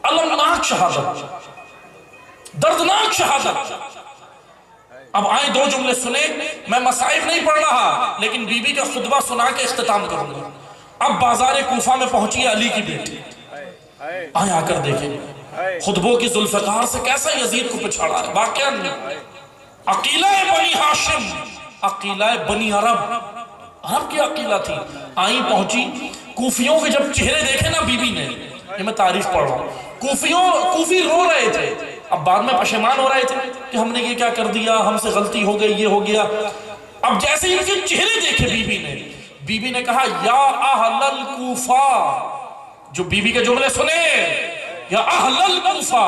المناک شہادت, دردناک شہادت. اب آئیں دو جملے سنیں. میں مصائب نہیں پڑھ رہا لیکن بی بی کا خطبہ سنا کے اختتام کروں گا. اب بازار کوفہ میں پہنچی ہے علی کی بیٹی, آئیں آ کر دیکھیں خطبوں کی ذوالفقار سے کیسا یزید کو پچھاڑا ہے. واقعا عقیلہ بنی ہاشم, عقیلہ بنی عرب, عرب کی عقیلہ تھی. آئیں پہنچی, کوفیوں کے جب چہرے دیکھے نا بی بی نے, یہ میں تعریف پڑھ رہا ہوں, کوفی رو رہے تھے. اب بعد میں پشیمان ہو رہے تھے کہ ہم نے یہ کیا کر دیا, ہم سے غلطی ہو گئی, یہ ہو گیا. اب جیسے ان کے چہرے دیکھے بی بی نے کہا یا اہل الکوفہ, جو بی بی کے جملے سنے, یا اہل الکوفہ,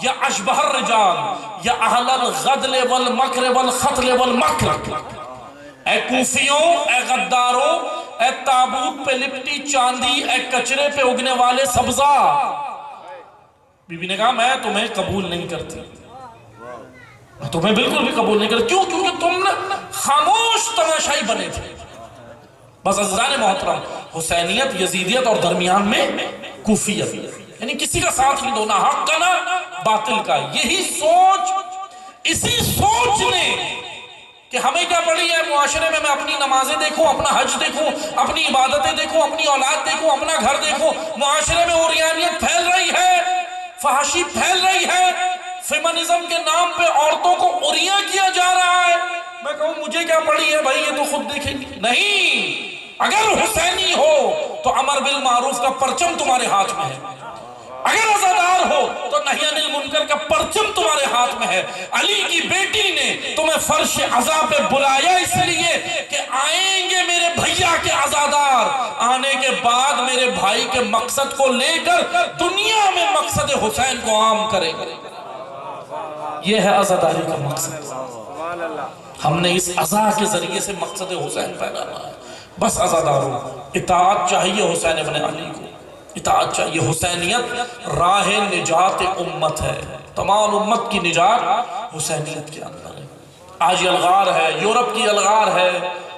یا اشبہ الرجال یا اہل الغدل والمکر والخطل والمکر، اے کوفیوں، اے غداروں، اے تابوت پہ لپٹی چاندی، اے کچرے پہ اگنے والے سبزہ۔ بی بی نے کہا میں تمہیں قبول نہیں کرتی، میں تمہیں بالکل بھی قبول نہیں کرتی۔ کیوں؟ کیونکہ تم نے خاموش تماشائی بنے تھے۔ بس عزیزان محترم، حسینیت، یزیدیت اور درمیان میں کوفیت، یعنی کسی کا ساتھ نہیں دو، نہ حق کا نہ باطل کا۔ یہی سوچ، اسی سوچ نے کہ ہمیں کیا پڑی ہے معاشرے میں اپنی نمازیں دیکھوں، اپنا حج دیکھوں، اپنی عبادتیں دیکھوں، اپنی اولاد دیکھوں، اپنا گھر دیکھوں۔ معاشرے میں اوریانیت پھیل رہی ہے، فحاشی پھیل رہی ہے، فیمنزم کے نام پہ عورتوں کو اوریاں کیا جا رہا ہے۔ میں کہوں مجھے کیا پڑی ہے بھائی، یہ تو خود دیکھیں گے۔ نہیں، اگر حسینی ہو تو امر بالمعروف کا پرچم تمہارے ہاتھ میں ہے، اگر عزادار ہو تو نہی عن المنکر کا پرچم تمہارے ہاتھ میں ہے۔ علی کی بیٹی نے تمہیں فرش عزا پہ بلایا اس لیے کہ آئیں گے میرے بھیا کے عزادار، آنے کے بعد میرے بھائی کے مقصد کو لے کر دنیا میں مقصد حسین کو عام کریں گے۔ یہ ہے عزاداری کا مقصد۔ ہم نے اس عزا کے ذریعے سے مقصد حسین پھیلانا ہے۔ بس عزاداروں، اطاعت چاہیے حسین ابن علی کو، اطاعت چاہیے۔ حسینیت راہ نجات امت ہے، تمام امت کی نجات حسینیت کے اندر ہے۔ آج یلغار ہے، یورپ کی یلغار ہے،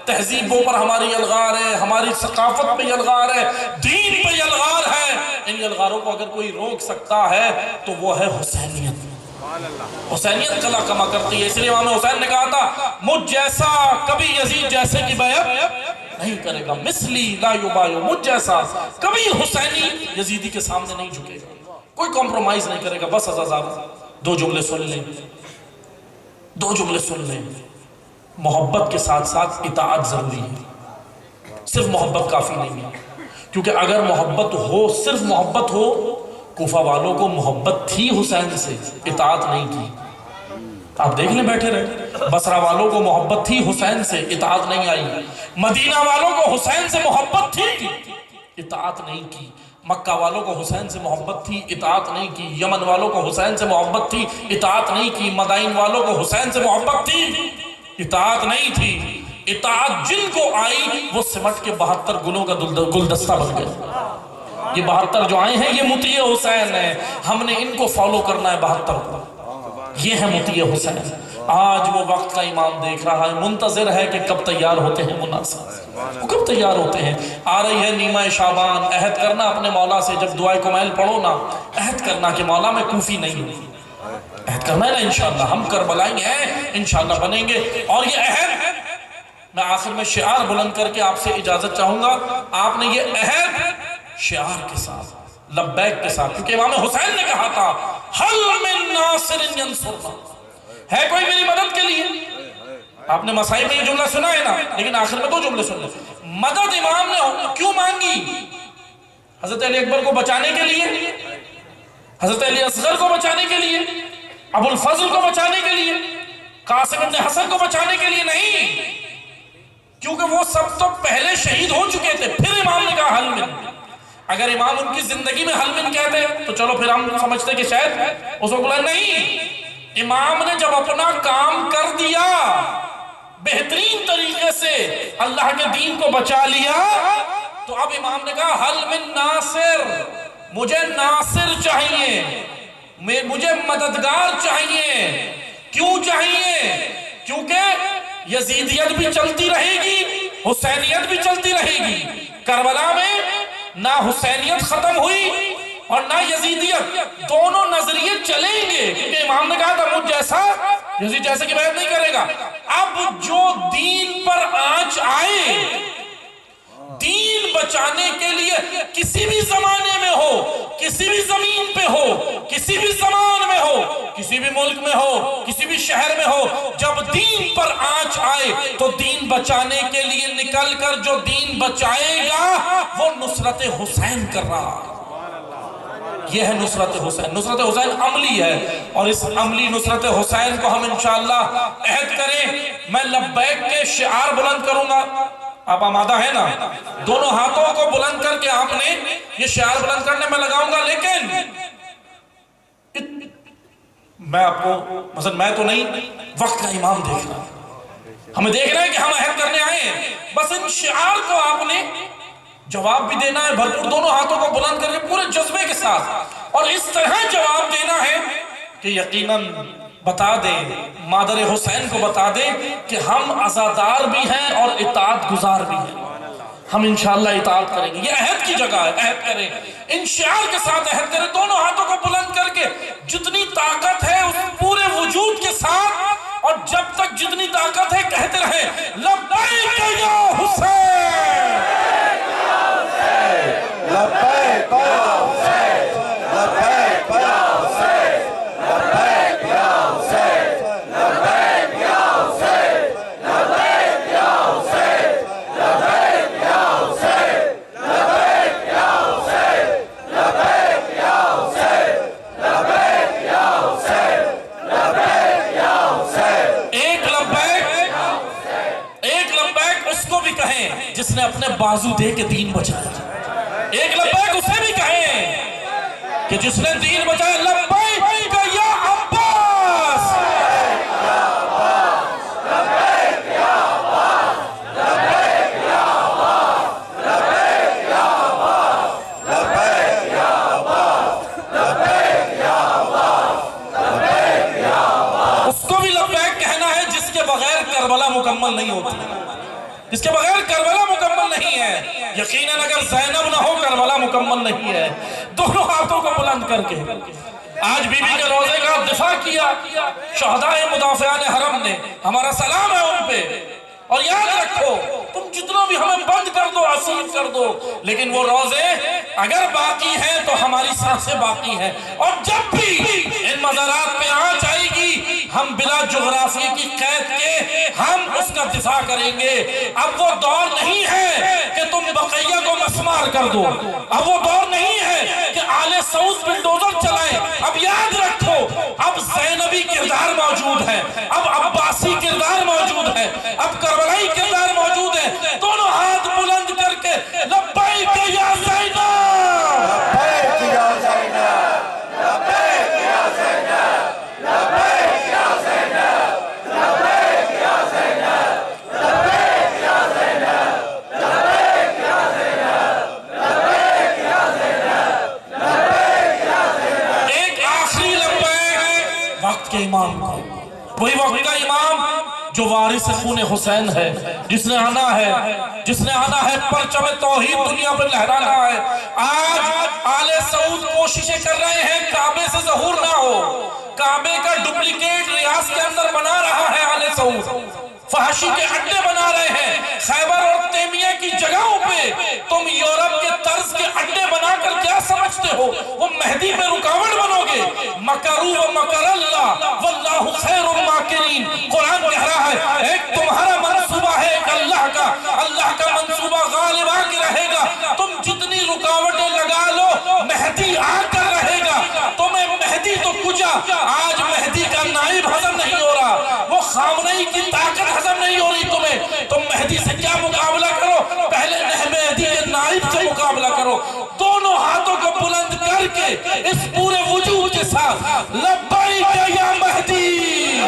تہذیبوں پر ہماری یلغار ہے، ہماری ثقافت پہ یلغار ہے، دین پہ یلغار ہے۔ ان یلغاروں کو اگر کوئی روک سکتا ہے تو وہ ہے حسینیت۔ حسینیت کلا کما کرتی ہے، اس لیے امام حسین نے کہا تھا مجھ جیسا کبھی یزید جیسے کی بیعت نہیں کرے گا، مثلی لا یبایع، مجھ جیسا کبھی حسینی یزیدی کے سامنے نہیں جھکے گا، کوئی کمپرومائز نہیں کرے گا۔ بس عزیزان، دو جملے سن لیں، دو جملے سن لیں۔ محبت کے ساتھ ساتھ اطاعت ضروری ہے، صرف محبت کافی نہیں ہے، کیونکہ اگر محبت ہو، صرف محبت ہو، کوفہ والوں کو محبت تھی حسین سے، اطاعت نہیں کی۔ آپ دیکھ لیں بیٹھے رہے، بصرہ والوں کو محبت تھی حسین سے، اطاعت نہیں آئی۔ مدینہ والوں کو حسین سے محبت تھی، اطاعت نہیں کی۔ مکہ والوں کو حسین سے محبت تھی، اطاعت نہیں کی۔ یمن والوں کو حسین سے محبت تھی، اطاعت نہیں کی۔ مدائن والوں کو حسین سے محبت تھی، اطاعت نہیں تھی۔ اطاعت جن کو آئی وہ سمٹ کے 72 گلوں کا گلدستہ بن گئے۔ یہ 72 جو آئے ہیں یہ مطیع حسین ہیں، ہم نے ان کو فالو کرنا ہے 72 کو، یہ ہے مطیع حسین۔ آج وہ وقت کا امام دیکھ رہا ہے، منتظر ہے کہ کب تیار ہوتے ہیں مناسب، وہ کب تیار ہوتے ہیں۔ آ رہی ہے نیمہ شعبان، عہد کرنا اپنے مولا سے، جب دعائے کمیل پڑھو نا، عہد کرنا کہ مولا میں کوفی نہیں ہوں، عہد کرنا ہے نا انشاءاللہ، ہم کربلائی ہیں انشاءاللہ بنیں گے۔ اور یہ عہد میں آخر میں شعار بلند کر کے آپ سے اجازت چاہوں گا، آپ نے یہ عہد شعار کے ساتھ، لبیک کے ساتھ، کیونکہ امام حسین نے کہا تھا حل من ناصر ینصرنا، ہے کوئی میری مدد کے لیے؟ آپ نے مسائل میں یہ جملہ سنا ہے نا، لیکن آخر میں 2 جملے سن لیں۔ مدد امام نے کیوں مانگی؟ حضرت علی اکبر کو بچانے کے لیے، حضرت علی اصغر کو بچانے کے لیے، ابو الفضل کو بچانے کے لیے، قاسم ابن حسن کو بچانے کے لیے نہیں، کیونکہ وہ سب تو پہلے شہید ہو چکے تھے۔ پھر امام نے کہا حل من، اگر امام ان کی زندگی میں حل من کہتے تو چلو پھر ہم سمجھتے کہ شاید اس کو بولا نہیں، امام نے جب اپنا کام کر دیا، بہترین طریقے سے اللہ کے دین کو بچا لیا، تو اب امام نے کہا حل من ناصر، مجھے ناصر چاہیے، مجھے مددگار چاہیے۔ کیوں چاہیے؟ کیونکہ یزیدیت بھی چلتی رہے گی، حسینیت بھی چلتی رہے گی۔ کربلا میں نہ حسینیت ختم ہوئی اور نہ یزیدیت، دونوں نظریے چلیں گے، کیونکہ امام نے کہا تھا مجھ جیسا یزید جیسے کی بیعت نہیں کرے گا۔ اب جو دین پر آنچ آئے، دین بچانے کے لیے کسی بھی زمانے میں ہو، کسی بھی زمین پہ ہو، کسی بھی زمان میں ہو، کسی بھی ملک میں ہو، کسی بھی شہر میں ہو، جب دین پر آنچ آئے تو دین بچانے کے لیے نکل کر جو دین بچائے گا وہ نصرت حسین کر رہا ہے۔ یہ ہے نصرت حسین۔ نصرت حسین عملی ہے، اور اس عملی نصرت حسین کو ہم انشاءاللہ عہد کریں۔ میں لبیک کے شعار بلند کروں گا، آپ آمادہ ہیں نا؟ دونوں ہاتھوں کو بلند کر کے آپ نے یہ شعار بلند کرنے میں لگاؤں گا، لیکن میں آپ کو مثلا میں تو نہیں، وقت کا امام دیکھ رہا ہے، ہمیں دیکھ رہا ہے کہ ہم عہد کرنے آئے ہیں، بس ان شعار کو آپ نے جواب بھی دینا ہے بھرپور، دونوں ہاتھوں کو بلند کر کے پورے جذبے کے ساتھ، اور اس طرح جواب دینا ہے کہ یقیناً بتا دیں، مادر حسین کو بتا دیں کہ ہم عزادار بھی ہیں اور اطاعت گزار بھی ہیں، ہم انشاءاللہ اطاعت کریں گے۔ یہ عہد کی جگہ ہے، عہد کریں، ان شعار کے ساتھ عہد کریں، دونوں ہاتھوں کو بلند کر کے جتنی طاقت ہے اس پورے وجود کے ساتھ، اور جب تک جتنی طاقت ہے کہتے رہیں لبیک یا حسین، لبیک یا حسین، لبیک یا حسین، لبیک یا حسین، لبیک یا حسین، لبیک یا حسین، لبیک یا حسین، لبیک یا حسین، لبیک یا حسین، لبیک یا حسین، لبیک یا حسین۔ ایک لبیک اس کو بھی کہیں جس نے اپنے بازو دے کے دین بچایا، ایک لبیک اسے بھی کہیں کہ جس نے دین بچایا، لبیک یا عباس، لبیک یا عباس، لبیک یا عباس، لبیک یا عباس، لبیک یا عباس، لبیک یا عباس، لبیک یا عباس۔ اس کو بھی لبیک کہنا ہے جس کے بغیر کربلا مکمل نہیں ہوتی، جس کے بغیر کربلا مکمل نہیں ہے، یقیناً اگر زینب نہ ہو کربلا مکمل نہیں ہے۔ دونوں ہاتھوں کو بلند کر کے آج بی بی کے روزے کا دفاع کیا شہداء مدافعان حرم نے، ہمارا سلام ہے ان پہ، اور یاد رکھو تم جتنا بھی ہمیں بند کر دو، اسیر کر دو، لیکن وہ روزے اگر باقی ہیں تو ہماری سانسیں باقی ہیں، اور جب بھی ان مزارات پہ آنچ آئے گی ہم بلا جغرافیے کی قید کے ہم اس کا دفاع کریں گے۔ اب وہ دور نہیں ہے کہ تم بقیہ کو مسمار کر دو، اب وہ دور نہیں ہے کہ آل سعود بلڈوزر چلائیں، اب یاد رکھو اب زینبی کردار موجود ہے، اب عباسی کردار موجود ہے، اب کربلائی کردار موجود ہے، دونوں ہاتھ بلند کر کے لبیک یا زینب، لبیک یا زینب، لبیک یا زینب، لبیک یا زینب، لبیک یا زینب، لبیک یا زینب، لبیک یا زینب، لبیک یا زینب، لبیک یا زینب۔ ایک آخری لبیک وقت کے امام کو، وہی وقت کا امام جو وارث خون حسین ہے، جس نے آنا ہے پرچم توحید دنیا پر لہرانا ہے۔ آج آل سعود کوششیں کر رہے ہیں کعبے سے ظہور نہ ہو، کعبے کا ڈپلیکیٹ ریاض کے اندر بنا رہا ہے آل سعود، فحاشی کے اڈے بنا رہے ہیں، خیبر اور تیمیہ کی جگہوں پہ تم یورپ کے طرز کے اڈے بنا کر کیا سمجھتے ہو وہ مہدی میں رکاوٹ بنو گے؟ مکروا و مکر اللہ واللہ خیر الماکرین، قرآن کہہ رہا ہے ایک تمہارا منصوبہ ہے ایک اللہ کا منصوبہ غالب آ کے رہے گا، تم جتنی رکاوٹیں لگا لو مہدی آ کر رہے گا، تمہیں مہدی تو کچا، آج مہدی کا نائب ہضم نہیں ہو رہا، وہ خامنئی کی طاقت ہضم نہیں ہو رہی تمہیں، تم مہدی سے کیا مقابلہ کرو؟ پہلے مہدی کے نائب سے مقابلہ کرو۔ دونوں ہاتھوں کو بلند کر کے اس پورے وجود کے ساتھ لبیک یا مہدی،